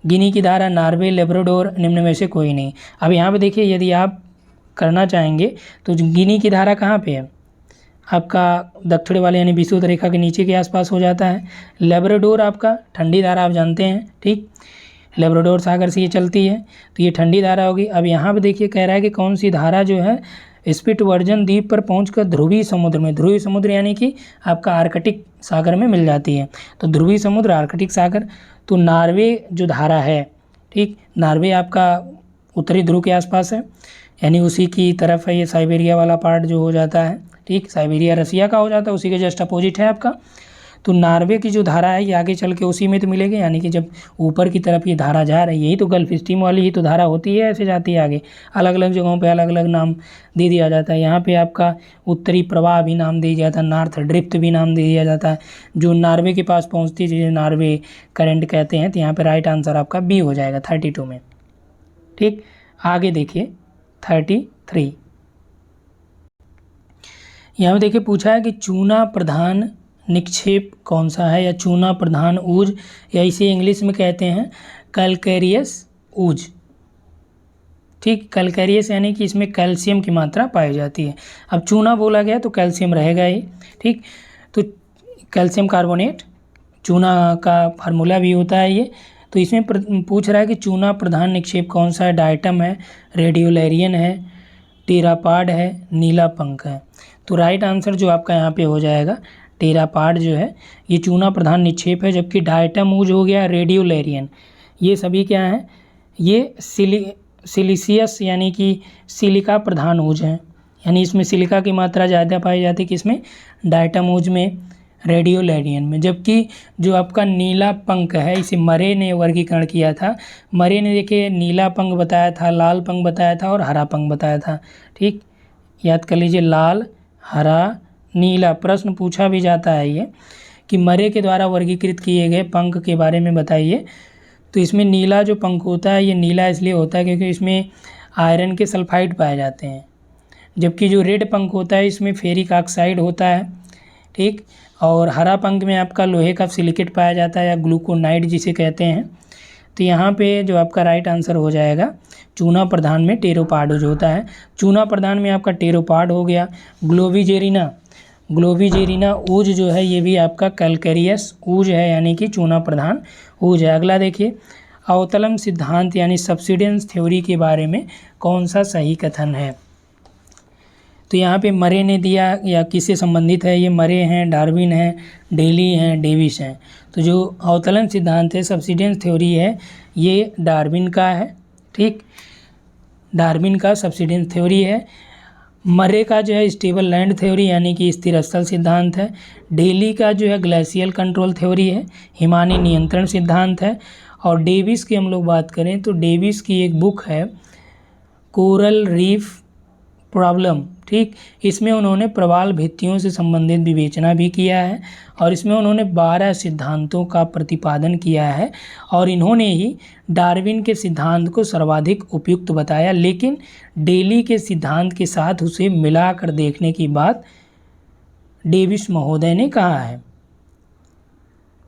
गिनी की धारा, नॉर्वे, लेब्राडोर, निम्न में से कोई नहीं। अब यहाँ पे देखिए, यदि आप करना चाहेंगे तो गिनी की धारा कहाँ पे है, आपका दक्षिण वाले यानी विषुवत रेखा के नीचे के आसपास हो जाता है। लेब्राडोर आपका ठंडी धारा आप जानते हैं, ठीक, लेब्राडोर सागर से ये चलती है, तो ये ठंडी धारा होगी। अब यहाँ पे देखिए कह रहा है कि कौन सी धारा जो है स्पिट्सबर्जन द्वीप पर पहुंचकर ध्रुवीय समुद्र में, ध्रुवीय समुद्र यानी कि आपका आर्कटिक सागर में मिल जाती है। तो ध्रुवीय समुद्र, आर्कटिक सागर, तो नॉर्वे जो धारा है, ठीक, नॉर्वे आपका उत्तरी ध्रुव के आसपास है, यानी उसी की तरफ है ये साइबेरिया वाला पार्ट जो हो जाता है, ठीक, साइबेरिया रसिया का हो जाता है, उसी के जस्ट अपोजिट है आपका। तो नॉर्वे की जो धारा है ये आगे चल के उसी में तो मिलेगी, यानी कि जब ऊपर की तरफ ये धारा जा रही है, यही तो गल्फ स्ट्रीम वाली ही तो धारा होती है, ऐसे जाती है आगे। अलग अलग जगहों पे अलग अलग नाम दे दिया जाता है। यहाँ पे आपका उत्तरी प्रवाह भी नाम दिया जाता है, नॉर्थ ड्रिफ्ट भी नाम दे दिया जाता है। जो नॉर्वे के पास पहुँचती है जिसे नॉर्वे करंट कहते हैं। तो यहाँ पर राइट आंसर आपका बी हो जाएगा 32 में, ठीक। आगे देखिए 33, यहाँ पे देखिए पूछा है कि चूना प्रधान निक्षेप कौन सा है, या चूना प्रधान ऊज, या इसे इंग्लिश में कहते हैं कैल्केरियस ऊज, ठीक। कैल्केरियस यानी कि इसमें कैल्शियम की मात्रा पाई जाती है। अब चूना बोला गया तो कैल्शियम रहेगा ही, ठीक। तो कैल्शियम कार्बोनेट चूना का फार्मूला भी होता है ये। तो इसमें पूछ रहा है कि चूना प्रधान निक्षेप कौन सा है। डाइटम है, रेडियोलैरियन है, टेरापाड है, नीला पंख है। तो राइट आंसर जो आपका यहाँ पे हो जाएगा टेरापाड जो है ये चूना प्रधान निक्षेप है, जबकि डाइटम ऊज हो गया, रेडियोलैरियन, ये सभी क्या हैं, ये सिलिशियस यानी कि सिलिका प्रधान ऊज हैं, यानी इसमें सिलिका की मात्रा ज़्यादा पाई जाती है किसमें, डाइटम ऊज में, रेडियोलैरियन में। जबकि जो आपका नीला पंख है इसे मरे ने वर्गीकरण किया था। मरे ने देखिए नीला पंख बताया था, लाल पंख बताया था और हरा पंख बताया था, ठीक, याद कर लीजिए, लाल, हरा, नीला। प्रश्न पूछा भी जाता है ये कि मरे के द्वारा वर्गीकृत किए गए पंख के बारे में बताइए। तो इसमें नीला जो पंख होता है ये नीला इसलिए होता है क्योंकि इसमें आयरन के सल्फाइड पाए जाते हैं, जबकि जो रेड पंख होता है इसमें फेरिक ऑक्साइड होता है, ठीक। और हरा पंख में आपका लोहे का सिलिकेट पाया जाता है या ग्लूकोनाइड जिसे कहते हैं। तो यहाँ पे जो आपका राइट आंसर हो जाएगा चूना प्रधान में टेरोपाड जो होता है। चूना प्रधान में आपका टेरोपाड हो गया। ग्लोविजेरिना ऊज जो है ये भी आपका कैल्केरियस ऊज है, यानी कि चूना प्रधान ऊज है। अगला देखिए, अवतलन सिद्धांत यानी सब्सिडेंस थ्योरी के बारे में कौन सा सही कथन है। तो यहाँ पे मरे ने दिया या किससे संबंधित है, ये मरे हैं, डार्विन है, डेली हैं, डेविस हैं। तो जो अवतलन सिद्धांत है, सब्सिडेंस थ्योरी है, ये डार्विन का है, ठीक, डार्विन का सब्सिडेंस थ्योरी है। मरे का जो है स्टेबल लैंड थ्योरी यानी कि स्थिर स्थल सिद्धांत है। डेली का जो है ग्लेशियल कंट्रोल थ्योरी है, हिमानी नियंत्रण सिद्धांत है। और डेविस की हम लोग बात करें तो डेविस की एक बुक है कोरल रीफ प्रॉब्लम, ठीक, इसमें उन्होंने प्रवाल भित्तियों से संबंधित विवेचना भी किया है और इसमें उन्होंने 12 सिद्धांतों का प्रतिपादन किया है और इन्होंने ही डार्विन के सिद्धांत को सर्वाधिक उपयुक्त बताया, लेकिन डेली के सिद्धांत के साथ उसे मिलाकर देखने की बात डेविस महोदय ने कहा है,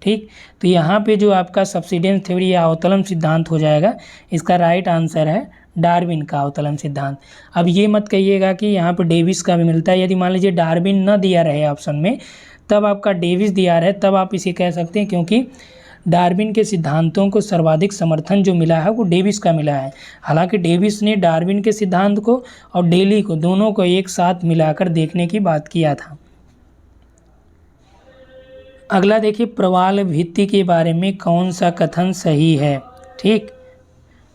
ठीक। तो यहाँ पे जो आपका सब्सिडेंस थ्योरी या अवतलन सिद्धांत हो जाएगा, इसका राइट आंसर है डार्विन का अवतलन सिद्धांत। अब ये मत कहिएगा कि यहाँ पर डेविस का भी मिलता है। यदि मान लीजिए डार्विन न दिया रहे ऑप्शन में, तब आपका डेविस दिया रहे, तब आप इसे कह सकते हैं, क्योंकि डार्विन के सिद्धांतों को सर्वाधिक समर्थन जो मिला है वो डेविस का मिला है। हालांकि डेविस ने डार्विन के सिद्धांत को और डेली को दोनों को एक साथ मिलाकर देखने की बात किया था। अगला देखिए, प्रवाल भित्ति के बारे में कौन सा कथन सही है। ठीक,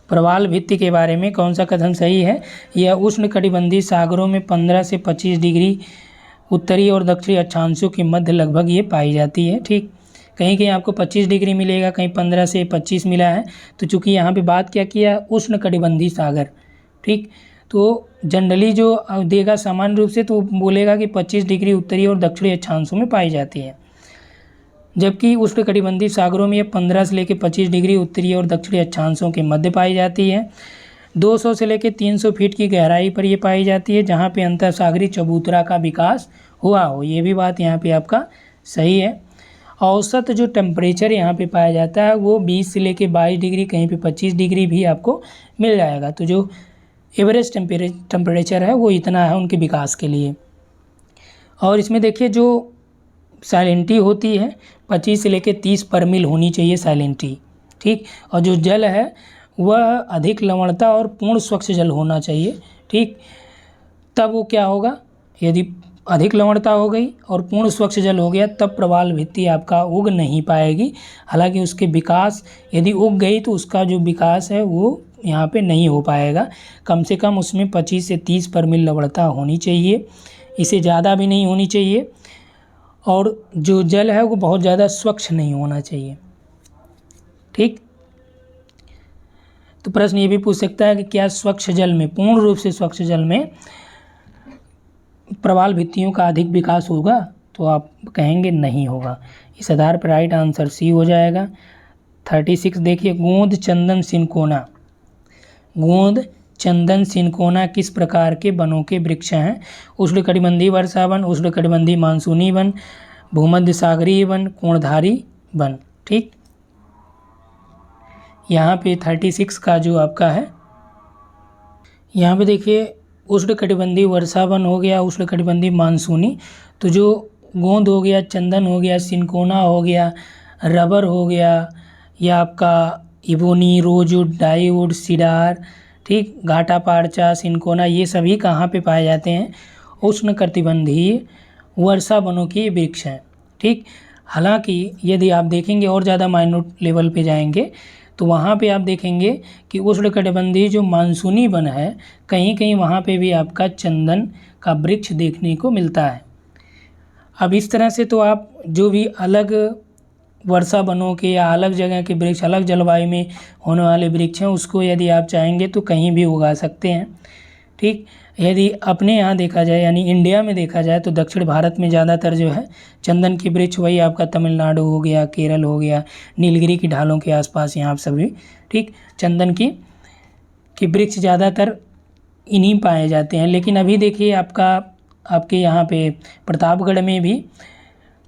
प्रवाल भित्ति के बारे में कौन सा कथन सही है। यह उष्णकटिबंधीय सागरों में 15 से 25 डिग्री उत्तरी और दक्षिणी अक्षांशों के मध्य लगभग ये पाई जाती है। ठीक, कहीं कहीं आपको 25 डिग्री मिलेगा, कहीं 15 से 25 मिला है। तो चूंकि यहाँ पे बात क्या किया, उष्णकटिबंधीय सागर। ठीक, तो जनरली जो देगा सामान्य रूप से तो बोलेगा कि 25 डिग्री उत्तरी और दक्षिणी अक्षांशों में पाई जाती है, जबकि उष्णकटिबंधीय सागरों में ये 15 से लेकर 25 डिग्री उत्तरी और दक्षिणी अक्षांशों के मध्य पाई जाती है। 200 से लेकर 300 फीट की गहराई पर ये पाई जाती है, जहाँ पे अंतरसागरीय चबूतरा का विकास हुआ हो। ये भी बात यहाँ पे आपका सही है। औसत जो टेम्परेचर यहाँ पे पाया जाता है वो 20 से लेकर 22 डिग्री, कहीं पे 25 डिग्री भी आपको मिल जाएगा। तो जो एवरेज टेम्परेचर है वो इतना है उनके विकास के लिए। और इसमें देखिए जो सैलिनिटी होती है 25 से लेकर 30 पर मिल होनी चाहिए सैलिनिटी। ठीक, और जो जल है वह अधिक लवणता और पूर्ण स्वच्छ जल होना चाहिए। ठीक, तब वो क्या होगा, यदि अधिक लवणता हो गई और पूर्ण स्वच्छ जल हो गया तब प्रवाल भित्ति आपका उग नहीं पाएगी। हालांकि उसके विकास यदि उग गई तो उसका जो विकास है वो यहाँ पे नहीं हो पाएगा। कम से कम उसमें 25 से 30 पर मिल लवणता होनी चाहिए, इसे ज़्यादा भी नहीं होनी चाहिए। और जो जल है वो बहुत ज़्यादा स्वच्छ नहीं होना चाहिए। ठीक, तो प्रश्न ये भी पूछ सकता है कि क्या स्वच्छ जल में, पूर्ण रूप से स्वच्छ जल में प्रवाल भित्तियों का अधिक विकास होगा, तो आप कहेंगे नहीं होगा। इस आधार पर राइट आंसर सी हो जाएगा। 36 देखिए, गोंद चंदन सिनकोना। गोंद चंदन सिनकोना किस प्रकार के वनों के वृक्ष हैं। उष्णकटिबंधीय वर्षा वन, उष्णकटिबंधीय मानसूनी वन, भूमध्य सागरीय वन, कोणधारी वन। ठीक, यहाँ पे 36 का जो आपका है, यहाँ पे देखिए उष्णकटिबंधीय वर्षा वन हो गया, उष्णकटिबंधीय मानसूनी। तो जो गोंद हो गया, चंदन हो गया, सिनकोना हो गया, रबर हो गया, या आपका इबोनी, रोजवुड, डाईवुड, सीडार, ठीक, घाटा पारचा, सिनकोना, ये सभी कहाँ पे पाए जाते हैं, उष्णकटिबंधीय वर्षा वनों के वृक्ष हैं। ठीक, हालांकि यदि आप देखेंगे और ज़्यादा माइन्यूट लेवल पे जाएंगे तो वहाँ पे आप देखेंगे कि उष्णकटिबंधीय जो मानसूनी वन है कहीं कहीं वहाँ पे भी आपका चंदन का वृक्ष देखने को मिलता है। अब इस तरह से तो आप जो भी अलग वर्षा वनों के या अलग जगह के वृक्ष, अलग जलवायु में होने वाले वृक्ष हैं, उसको यदि आप चाहेंगे तो कहीं भी उगा सकते हैं। ठीक, यदि अपने यहाँ देखा जाए यानी इंडिया में देखा जाए तो दक्षिण भारत में ज़्यादातर जो है चंदन के वृक्ष वही आपका तमिलनाडु हो गया, केरल हो गया, नीलगिरी की ढालों के आसपास यहाँ सभी ठीक चंदन की वृक्ष ज़्यादातर इन्हीं पाए जाते हैं। लेकिन अभी देखिए आपके यहाँ पे प्रतापगढ़ में भी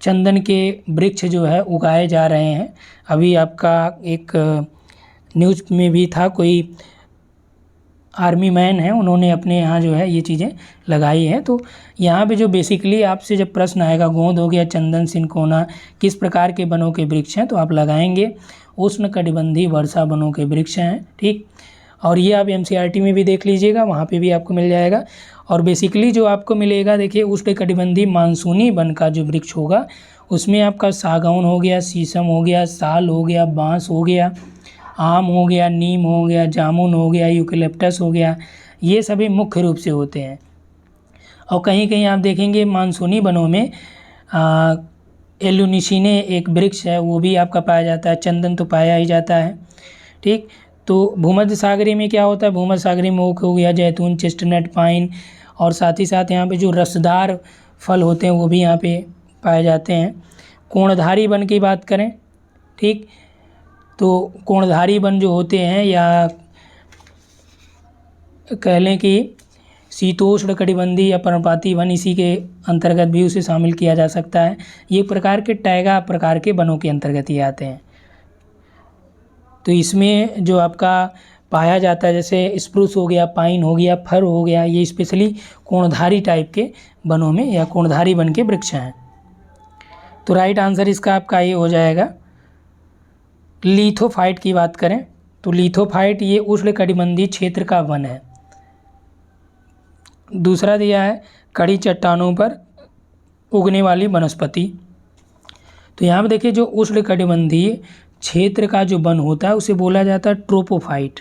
चंदन के वृक्ष जो है उगाए जा रहे हैं। अभी आपका एक न्यूज़ में भी था, कोई आर्मी मैन है, उन्होंने अपने यहाँ जो है ये चीज़ें लगाई हैं। तो यहाँ पे जो बेसिकली आपसे जब प्रश्न आएगा गोंद हो गया, चंदन, सिनकोना किस प्रकार के वनों के वृक्ष हैं, तो आप लगाएंगे उष्णकटिबंधीय वर्षा वनों के वृक्ष हैं। ठीक, और ये आप एनसीईआरटी में भी देख लीजिएगा, वहाँ पे भी आपको मिल जाएगा। और बेसिकली जो आपको मिलेगा देखिए उष्णकटिबंधीय मानसूनी वन का जो वृक्ष होगा उसमें आपका सागौन हो गया, शीशम हो गया, साल हो गया, बांस हो गया, आम हो गया, नीम हो गया, जामुन हो गया, यूकेलिप्टस हो गया, ये सभी मुख्य रूप से होते हैं। और कहीं कहीं आप देखेंगे मानसूनी वनों में एल्यूनिसिने एक वृक्ष है वो भी आपका पाया जाता है। चंदन तो पाया ही जाता है। ठीक, तो भूमध्य सागरीय में क्या होता है, भूमध्य सागरीय में ओक हो गया, जैतून, चेस्टनट, पाइन, और साथ ही साथ यहाँ पे जो रसदार फल होते हैं वो भी यहाँ पे पाए जाते हैं। कोणधारी वन की बात करें, ठीक, तो कोणधारी वन जो होते हैं या कह लें कि शीतोष्ण कटिबंधीय या पर्णपाती वन, इसी के अंतर्गत भी उसे शामिल किया जा सकता है। ये प्रकार के टैगा प्रकार के वनों के अंतर्गत ये आते हैं। तो इसमें जो आपका पाया जाता है जैसे स्प्रूस हो गया, पाइन हो गया, फर हो गया, ये स्पेशली कोणधारी टाइप के वनों में या कोणधारी वन के वृक्ष हैं। तो राइट आंसर इसका आपका ये हो जाएगा लिथोफाइट की बात करें तो लिथोफाइट ये उष्णकटिबंधीय क्षेत्र का वन है। दूसरा दिया है कड़ी चट्टानों पर उगने वाली वनस्पति। तो यहाँ पर देखिए जो उष्णकटिबंधीय क्षेत्र का जो वन होता है उसे बोला जाता है ट्रोपोफाइट।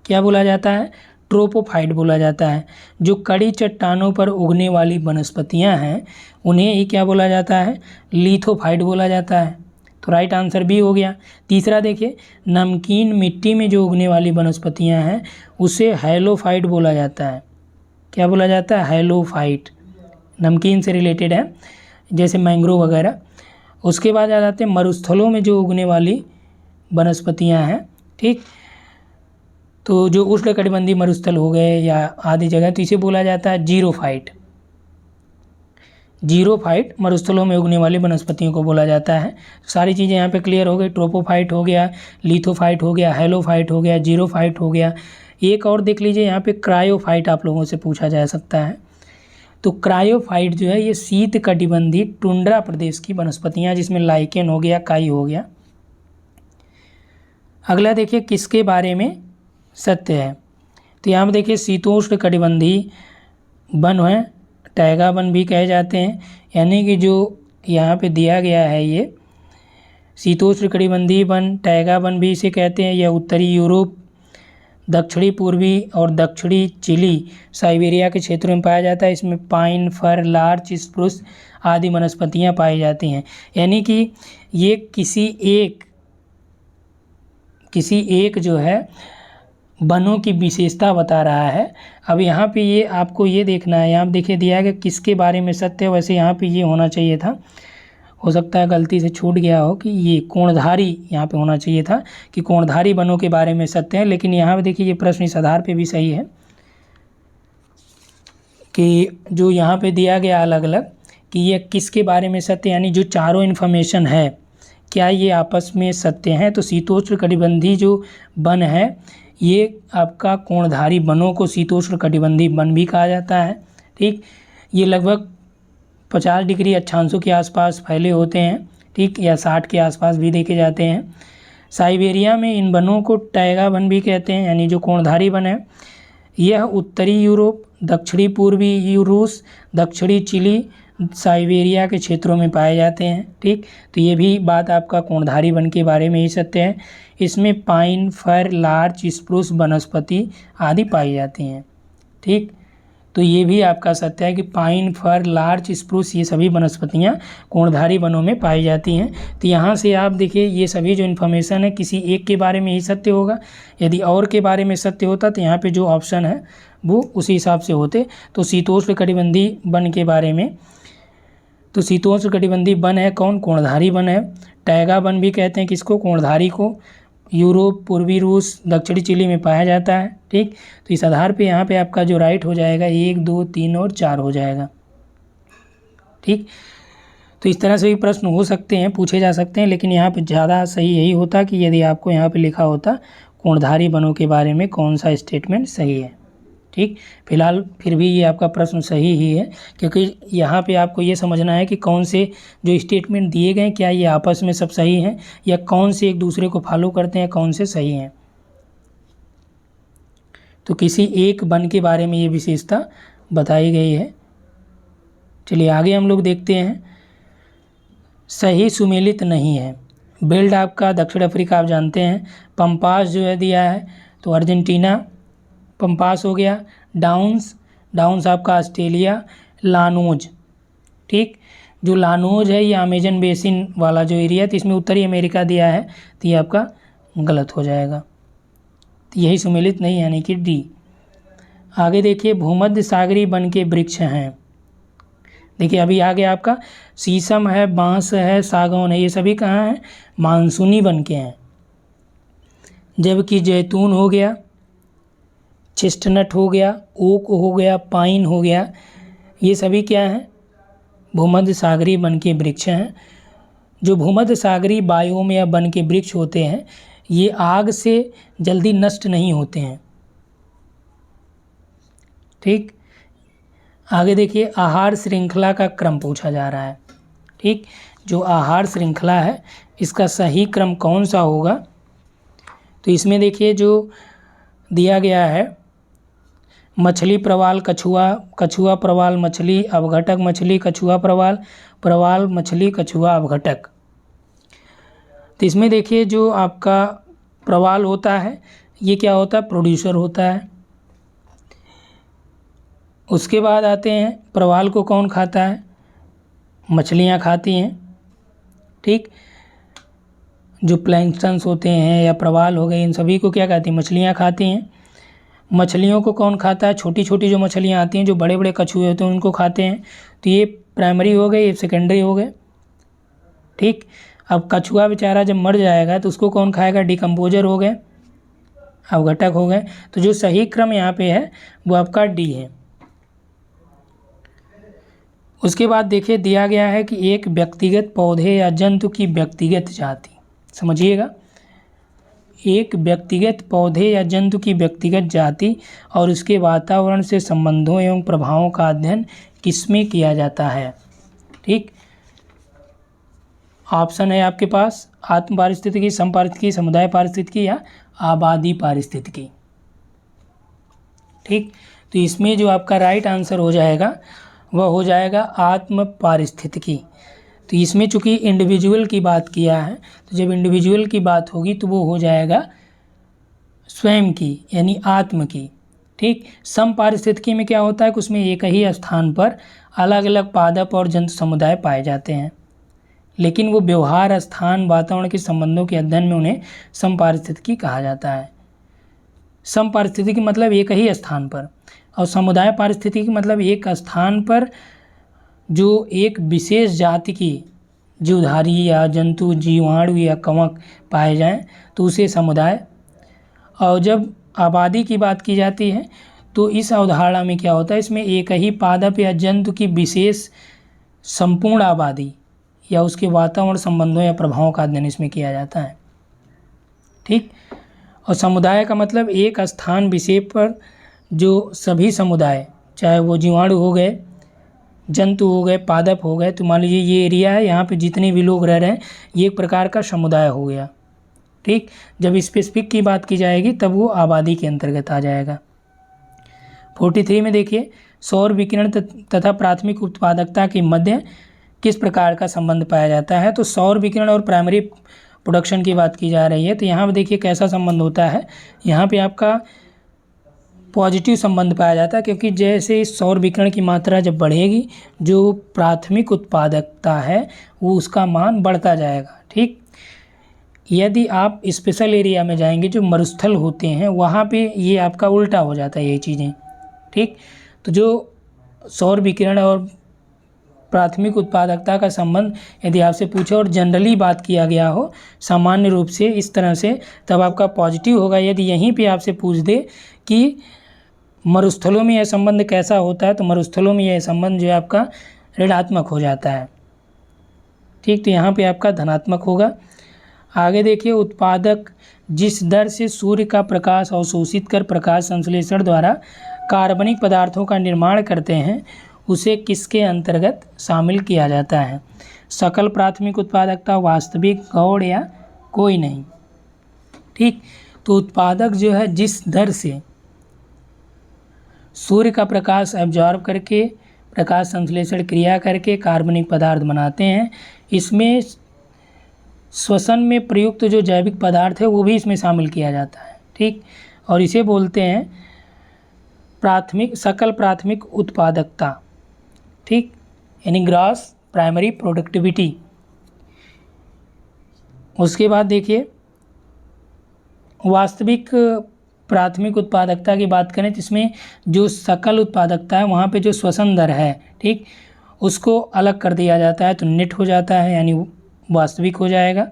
क्या बोला जाता है? ट्रोपोफाइट बोला जाता है। जो कड़ी चट्टानों पर उगने वाली वनस्पतियाँ हैं उन्हें ही क्या बोला जाता है? लिथोफाइट बोला जाता है। तो राइट आंसर भी हो गया। तीसरा देखिए नमकीन मिट्टी में जो उगने वाली वनस्पतियाँ हैं उसे हैलोफाइट बोला जाता है। क्या बोला जाता है? हैलोफाइट। नमकीन से रिलेटेड है, जैसे मैंग्रोव वगैरह। उसके बाद आ जाते हैं मरुस्थलों में जो उगने वाली वनस्पतियाँ हैं। ठीक, तो जो उष्णकटिबंधीय मरुस्थल हो गए या आदि जगह, तो इसे बोला जाता है जीरोफाइट। जीरोफाइट मरुस्थलों में उगने वाली वनस्पतियों को बोला जाता है। सारी चीज़ें यहाँ पे क्लियर हो गई। ट्रोपोफाइट हो गया, लिथोफाइट हो गया, हैलोफाइट हो गया, जीरोफाइट हो गया। एक और देख लीजिए यहाँ पे क्रायोफाइट आप लोगों से पूछा जा सकता है। तो क्रायोफाइट जो है ये शीत कटिबंधीय टुंड्रा प्रदेश की वनस्पतियाँ, जिसमें लाइकेन हो गया, काई हो गया। अगला देखिए किसके बारे में सत्य है। तो यहाँ पर देखिए शीतोष्ण कटिबंधीय वन है, टैगा वन भी कहे जाते हैं। यानी कि जो यहाँ पे दिया गया है ये शीतोष्ण कटिबंधीय वन, टैगा वन भी इसे कहते हैं। यह उत्तरी यूरोप, दक्षिणी पूर्वी और दक्षिणी चिली, साइबेरिया के क्षेत्रों में पाया जाता है। इसमें पाइन, फर, लार्च, स्प्रूस आदि वनस्पतियाँ पाई जाती हैं। यानी कि ये किसी एक जो है वनों की विशेषता बता रहा है। अब यहाँ पे ये आपको ये देखना है, यहाँ देखिए दिया है कि किसके बारे में सत्य है। वैसे यहाँ पे ये होना चाहिए था, हो सकता है गलती से छूट गया हो कि ये कोणधारी यहाँ पे होना चाहिए था कि कोणधारी वनों के बारे में सत्य है। लेकिन यहाँ पे देखिए ये प्रश्न इस आधार पे भी सही है कि जो यहाँ पे दिया गया अलग अलग कि ये किसके बारे में सत्य, यानी जो चारों इन्फॉर्मेशन है क्या ये आपस में सत्य हैं। तो शीतोष्ण कटिबंधीय जो वन है ये आपका कोणधारी वनों को शीतोष्ण कटिबंधीय वन भी कहा जाता है। ठीक, ये लगभग 50 डिग्री अक्षांशों के आसपास फैले होते हैं। ठीक, या 60 के आसपास भी देखे जाते हैं। साइबेरिया में इन वनों को टैगा वन भी कहते हैं, यानी जो कोणधारी वन है। यह उत्तरी यूरोप, दक्षिणी पूर्वी रूस, दक्षिणी चिली, साइबेरिया के क्षेत्रों में पाए जाते हैं। ठीक, तो ये भी बात आपका कोणधारी वन के बारे में ही सत्य है। इसमें पाइन, फर, लार्च, स्प्रूस वनस्पति आदि पाई जाती हैं। ठीक, तो ये भी आपका सत्य है कि पाइन, फर, लार्च, स्प्रूस ये सभी वनस्पतियाँ कोणधारी वनों में पाई जाती हैं। तो यहाँ से आप देखिए ये सभी जो इन्फॉर्मेशन है किसी एक के बारे में ही सत्य होगा। यदि और के बारे में सत्य होता तो यहाँ पे जो ऑप्शन है वो उसी हिसाब से होते। तो शीतोष्ण कटिबंधीय वन के बारे में, तो शीतोष्ण कटिबंधीय वन है कौन? कोणधारी वन है। टैगा वन भी कहते हैं किसको? कोणधारी को। यूरोप, पूर्वी रूस, दक्षिणी चिली में पाया जाता है। ठीक, तो इस आधार पे यहाँ पे आपका जो राइट हो जाएगा 1, 2, 3 और 4 हो जाएगा। ठीक, तो इस तरह से भी प्रश्न हो सकते हैं, पूछे जा सकते हैं। लेकिन यहाँ पे ज़्यादा सही यही होता कि यदि आपको यहाँ पे लिखा होता कोणधारी वनों के बारे में कौन सा स्टेटमेंट सही है। ठीक, फिलहाल फिर भी ये आपका प्रश्न सही ही है, क्योंकि यहाँ पे आपको ये समझना है कि कौन से जो स्टेटमेंट दिए गए क्या ये आपस में सब सही हैं या कौन से एक दूसरे को फॉलो करते हैं, कौन से सही हैं। तो किसी एक वन के बारे में ये विशेषता बताई गई है। चलिए आगे हम लोग देखते हैं। सही सुमेलित नहीं है। बिल्ड आपका दक्षिण अफ्रीका आप जानते हैं। पंपास जो है दिया है तो अर्जेंटीना पंपास हो गया। डाउन्स आपका ऑस्ट्रेलिया। लानोज, ठीक, जो लानोज है ये अमेजन बेसिन वाला जो एरिया है तो इसमें उत्तरी अमेरिका दिया है तो ये आपका गलत हो जाएगा। तो यही सुमेलित नहीं, यानी कि डी। आगे देखिए भूमध्य सागरीय वन के वृक्ष हैं। देखिए अभी आगे आपका शीशम है, बांस है, सागौन है, ये सभी कहाँ हैं? मानसूनी वन के हैं। जबकि जैतून हो गया, चेस्टनट हो गया, ओक हो गया, पाइन हो गया, ये सभी क्या हैं? भूमध्य सागरीय वन के वृक्ष हैं। जो भूमध्य सागरीय बायोम या वन के वृक्ष होते हैं ये आग से जल्दी नष्ट नहीं होते हैं। ठीक, आगे देखिए आहार श्रृंखला का क्रम पूछा जा रहा है। ठीक, जो आहार श्रृंखला है इसका सही क्रम कौन सा होगा। तो इसमें देखिए जो दिया गया है, मछली प्रवाल कछुआ, कछुआ प्रवाल मछली, अपघटक मछली कछुआ प्रवाल, प्रवाल मछली कछुआ अपघटक। तो इसमें देखिए जो आपका प्रवाल होता है ये क्या होता है, प्रोड्यूसर होता है। उसके बाद आते हैं प्रवाल को कौन खाता है, मछलियाँ खाती हैं। ठीक, जो प्लैंक्टन्स होते हैं या प्रवाल हो गए, इन सभी को क्या खाती हैं, मछलियाँ खाती हैं। मछलियों को कौन खाता है, छोटी छोटी जो मछलियाँ आती हैं, जो बड़े बड़े कछुए होते हैं उनको खाते हैं। तो ये प्राइमरी हो गए, ये सेकेंडरी हो गए। ठीक, अब कछुआ बेचारा जब मर जाएगा तो उसको कौन खाएगा, डिकम्पोजर हो गए, अपघटक हो गए। तो जो सही क्रम यहाँ पे है वो आपका डी है। उसके बाद देखिए दिया गया है कि एक व्यक्तिगत पौधे या जंतु की व्यक्तिगत जाति, समझिएगा, एक व्यक्तिगत पौधे या जंतु की व्यक्तिगत जाति और उसके वातावरण से संबंधों एवं प्रभावों का अध्ययन किसमें किया जाता है। ठीक, ऑप्शन है आपके पास आत्म पारिस्थितिकी, सम पारिस्थितिकी, समुदाय पारिस्थितिकी या आबादी पारिस्थितिकी। ठीक, तो इसमें जो आपका राइट आंसर हो जाएगा वह हो जाएगा आत्म पारिस्थितिकी। तो इसमें चूंकि इंडिविजुअल की बात किया है, तो जब इंडिविजुअल की बात होगी तो वो हो जाएगा स्वयं की, यानी आत्म की। ठीक, सम पारिस्थितिकी में क्या होता है कि उसमें एक ही स्थान पर अलग अलग पादप और जंतु समुदाय पाए जाते हैं, लेकिन वो व्यवहार, स्थान, वातावरण के संबंधों के अध्ययन में उन्हें सम पारिस्थितिकी कहा जाता है। सम पारिस्थितिकी मतलब एक ही स्थान पर, और समुदाय पारिस्थितिकी मतलब एक स्थान पर जो एक विशेष जाति की जीवधारी या जंतु, जीवाणु या कवक पाए जाएं तो उसे समुदाय। और जब आबादी की बात की जाती है तो इस अवधारणा में क्या होता है, इसमें एक ही पादप या जंतु की विशेष संपूर्ण आबादी या उसके वातावरण, संबंधों या प्रभावों का अध्ययन इसमें किया जाता है। ठीक, और समुदाय का मतलब एक स्थान विशेष पर जो सभी समुदाय, चाहे वो जीवाणु हो गए, जंतु हो गए, पादप हो गए, तो मान लीजिए ये एरिया है, यहाँ पे जितने भी लोग रह रहे हैं ये एक प्रकार का समुदाय हो गया। ठीक, जब स्पेसिफिक की बात की जाएगी तब वो आबादी के अंतर्गत आ जाएगा। 43 में देखिए सौर विकिरण तथा प्राथमिक उत्पादकता के मध्य किस प्रकार का संबंध पाया जाता है। तो सौर विकिरण और प्राइमरी प्रोडक्शन की बात की जा रही है, तो यहाँ पे देखिए कैसा संबंध होता है। यहाँ पे आपका पॉजिटिव संबंध पाया जाता है, क्योंकि जैसे इस सौर विकिरण की मात्रा जब बढ़ेगी, जो प्राथमिक उत्पादकता है वो उसका मान बढ़ता जाएगा। ठीक, यदि आप स्पेशल एरिया में जाएंगे जो मरुस्थल होते हैं वहाँ पे ये आपका उल्टा हो जाता है ये चीज़ें। ठीक, तो जो सौर विकिरण और प्राथमिक उत्पादकता का संबंध यदि आपसे पूछे और जनरली बात किया गया हो सामान्य रूप से इस तरह से, तब आपका पॉजिटिव होगा। यदि यहीं पे आपसे पूछ दे कि मरुस्थलों में यह संबंध कैसा होता है, तो मरुस्थलों में यह संबंध जो है आपका ऋणात्मक हो जाता है। ठीक, तो यहाँ पे आपका धनात्मक होगा। आगे देखिए, उत्पादक जिस दर से सूर्य का प्रकाश अवशोषित कर प्रकाश संश्लेषण द्वारा कार्बनिक पदार्थों का निर्माण करते हैं उसे किसके अंतर्गत शामिल किया जाता है। सकल प्राथमिक उत्पादकता, वास्तविक, गौड़ या कोई नहीं। ठीक, तो उत्पादक जो है जिस दर से सूर्य का प्रकाश एब्जॉर्ब करके प्रकाश संश्लेषण क्रिया करके कार्बनिक पदार्थ बनाते हैं, इसमें श्वसन में प्रयुक्त जो जैविक पदार्थ है वो भी इसमें शामिल किया जाता है। ठीक, और इसे बोलते हैं प्राथमिक, सकल प्राथमिक उत्पादकता। ठीक, यानी ग्रॉस प्राइमरी प्रोडक्टिविटी। उसके बाद देखिए वास्तविक प्राथमिक उत्पादकता की बात करें तो इसमें जो सकल उत्पादकता है वहाँ पे जो श्वसन दर है, ठीक, उसको अलग कर दिया जाता है तो नेट हो जाता है, यानी वास्तविक हो जाएगा।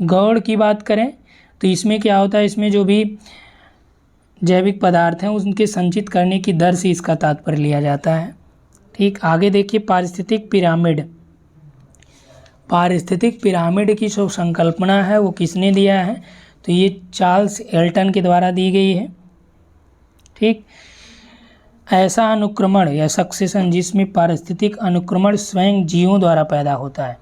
गौड़ की बात करें तो इसमें क्या होता है, इसमें जो भी जैविक पदार्थ हैं उनके संचित करने की दर से इसका तात्पर्य लिया जाता है। ठीक, आगे देखिए पारिस्थितिक पिरामिड। पारिस्थितिक पिरामिड की जो संकल्पना है वो किसने दिया है, तो ये चार्ल्स एल्टन के द्वारा दी गई है। ठीक, ऐसा अनुक्रमण या सक्सेशन जिसमें पारिस्थितिक अनुक्रमण स्वयं जीवों द्वारा पैदा होता है।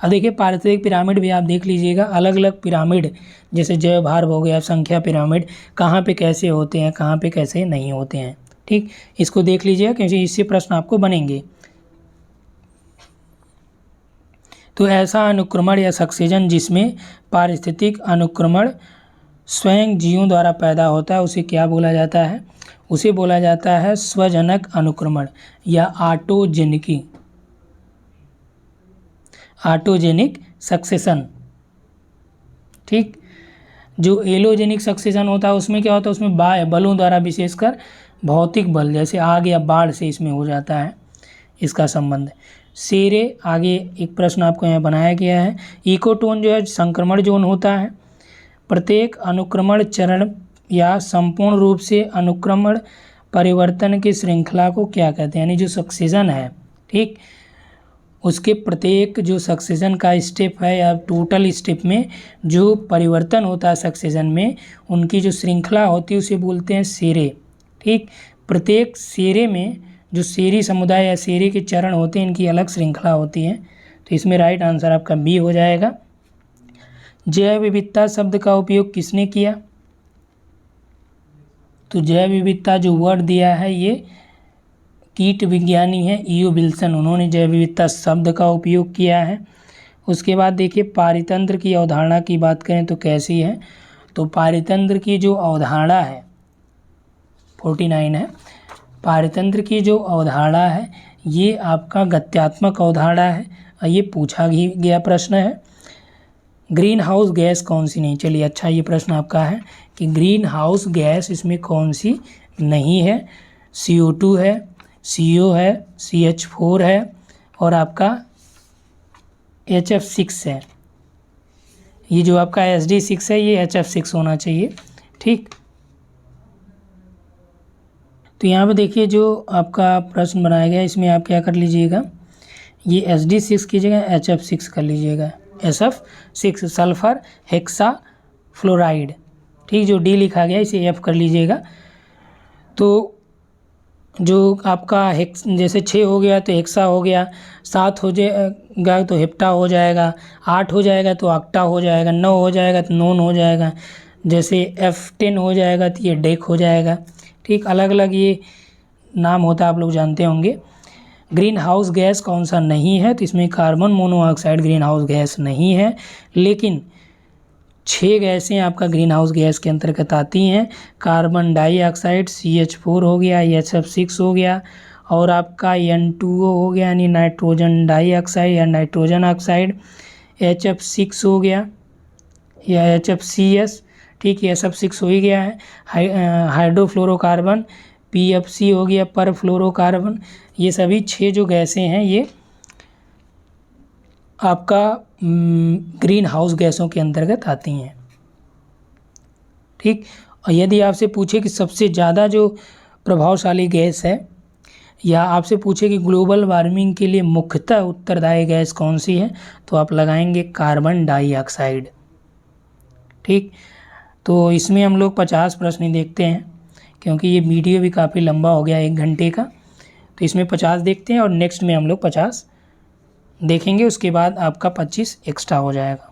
अब देखिए पारिस्थितिक पिरामिड भी आप देख लीजिएगा, अलग अलग पिरामिड जैसे जैव भार हो गया, संख्या पिरामिड कहाँ पे कैसे होते हैं, कहाँ पे कैसे नहीं होते हैं। ठीक, इसको देख लीजिएगा क्योंकि इससे प्रश्न आपको बनेंगे। तो ऐसा अनुक्रमण या सक्सेशन जिसमें पारिस्थितिक अनुक्रमण स्वयं जीवों द्वारा पैदा होता है उसे क्या बोला जाता है? उसे बोला जाता है स्वजनक अनुक्रमण या ऑटोजेनिक सक्सेशन। ठीक, जो एलोजेनिक सक्सेशन होता है उसमें क्या होता है, उसमें बाह्य बलों द्वारा विशेषकर भौतिक बल जैसे आग या बाढ़ से इसमें हो जाता है इसका संबंध। सेरे आगे एक प्रश्न आपको यहाँ बनाया गया है। इकोटोन जो है संक्रमण जोन होता है। प्रत्येक अनुक्रमण चरण या संपूर्ण रूप से अनुक्रमण परिवर्तन की श्रृंखला को क्या कहते हैं, यानी जो सक्सेशन है, ठीक, उसके प्रत्येक जो सक्सेशन का स्टेप है या टोटल स्टेप में जो परिवर्तन होता है सक्सेशन में, उनकी जो श्रृंखला होती है उसे बोलते हैं सेरे। ठीक, प्रत्येक सेरे में जो सेरी समुदाय या सेरे के चरण होते हैं इनकी अलग श्रृंखला होती है। तो इसमें राइट आंसर आपका बी हो जाएगा। जैव विविधता शब्द का उपयोग किसने किया? तो जैव विविधता जो वर्ड दिया है ये कीट विज्ञानी है ईओ विल्सन, उन्होंने जैव विविधता शब्द का उपयोग किया है। उसके बाद देखिए पारितंत्र की अवधारणा की बात करें तो कैसी है? तो पारितंत्र की जो अवधारणा है 49 है। पारितंत्र की जो अवधारणा है ये आपका गत्यात्मक अवधारणा है, ये पूछा गया प्रश्न है। ग्रीन हाउस गैस कौन सी नहीं? चलिए अच्छा ये प्रश्न आपका है कि ग्रीन हाउस गैस इसमें कौन सी नहीं है? CO2 है, CO है, CH4 है और आपका HF6 है। ये जो आपका SD6 है ये HF6 होना चाहिए। ठीक, तो यहाँ पे देखिए जो आपका प्रश्न बनाया गया इसमें आप क्या कर लीजिएगा, ये SD6 की जगह HF6 कर लीजिएगा। SF6 sulphur hexa fluoride. ठीक, जो D लिखा गया इसे F कर लीजिएगा। तो जो आपका हेक्स जैसे 6 हो गया तो हेक्सा हो गया, 7 हो जाएगा तो हेप्टा हो जाएगा, 8 हो जाएगा तो ऑक्टा हो जाएगा, 9 हो जाएगा तो नोन हो जाएगा, जैसे F10 हो जाएगा तो ये डेक हो जाएगा। ठीक, अलग अलग ये नाम होता है, आप लोग जानते होंगे। ग्रीन हाउस गैस कौन सा नहीं है? तो इसमें carbon monoxide green house gas नहीं है, लेकिन 6 गैसें आपका ग्रीन हाउस गैस के अंतर्गत आती हैं। कार्बन डाइऑक्साइड CH4 हो गया, HF6 हो गया और आपका N2O हो गया यानी नाइट्रोजन डाइऑक्साइड या नाइट्रोजन ऑक्साइड, HF6 हो गया या HFCS। ठीक, ये HF6 हो ही गया है। हाइड्रोफ्लोरोकार्बन PFC हो गया, पर फ्लोरोकार्बन। ये सभी 6 जो गैसें हैं ये आपका ग्रीन हाउस गैसों के अंतर्गत आती हैं। ठीक, और यदि आपसे पूछे कि सबसे ज़्यादा जो प्रभावशाली गैस है या आपसे पूछे कि ग्लोबल वार्मिंग के लिए मुख्यतः उत्तरदायी गैस कौन सी है, तो आप लगाएंगे कार्बन डाइऑक्साइड। ठीक, तो इसमें हम लोग 50 प्रश्न ही देखते हैं क्योंकि ये वीडियो भी काफ़ी लंबा हो गया 1 घंटे का। तो इसमें 50 देखते हैं और नेक्स्ट में हम लोग 50 देखेंगे, उसके बाद आपका 25 एक्स्ट्रा हो जाएगा।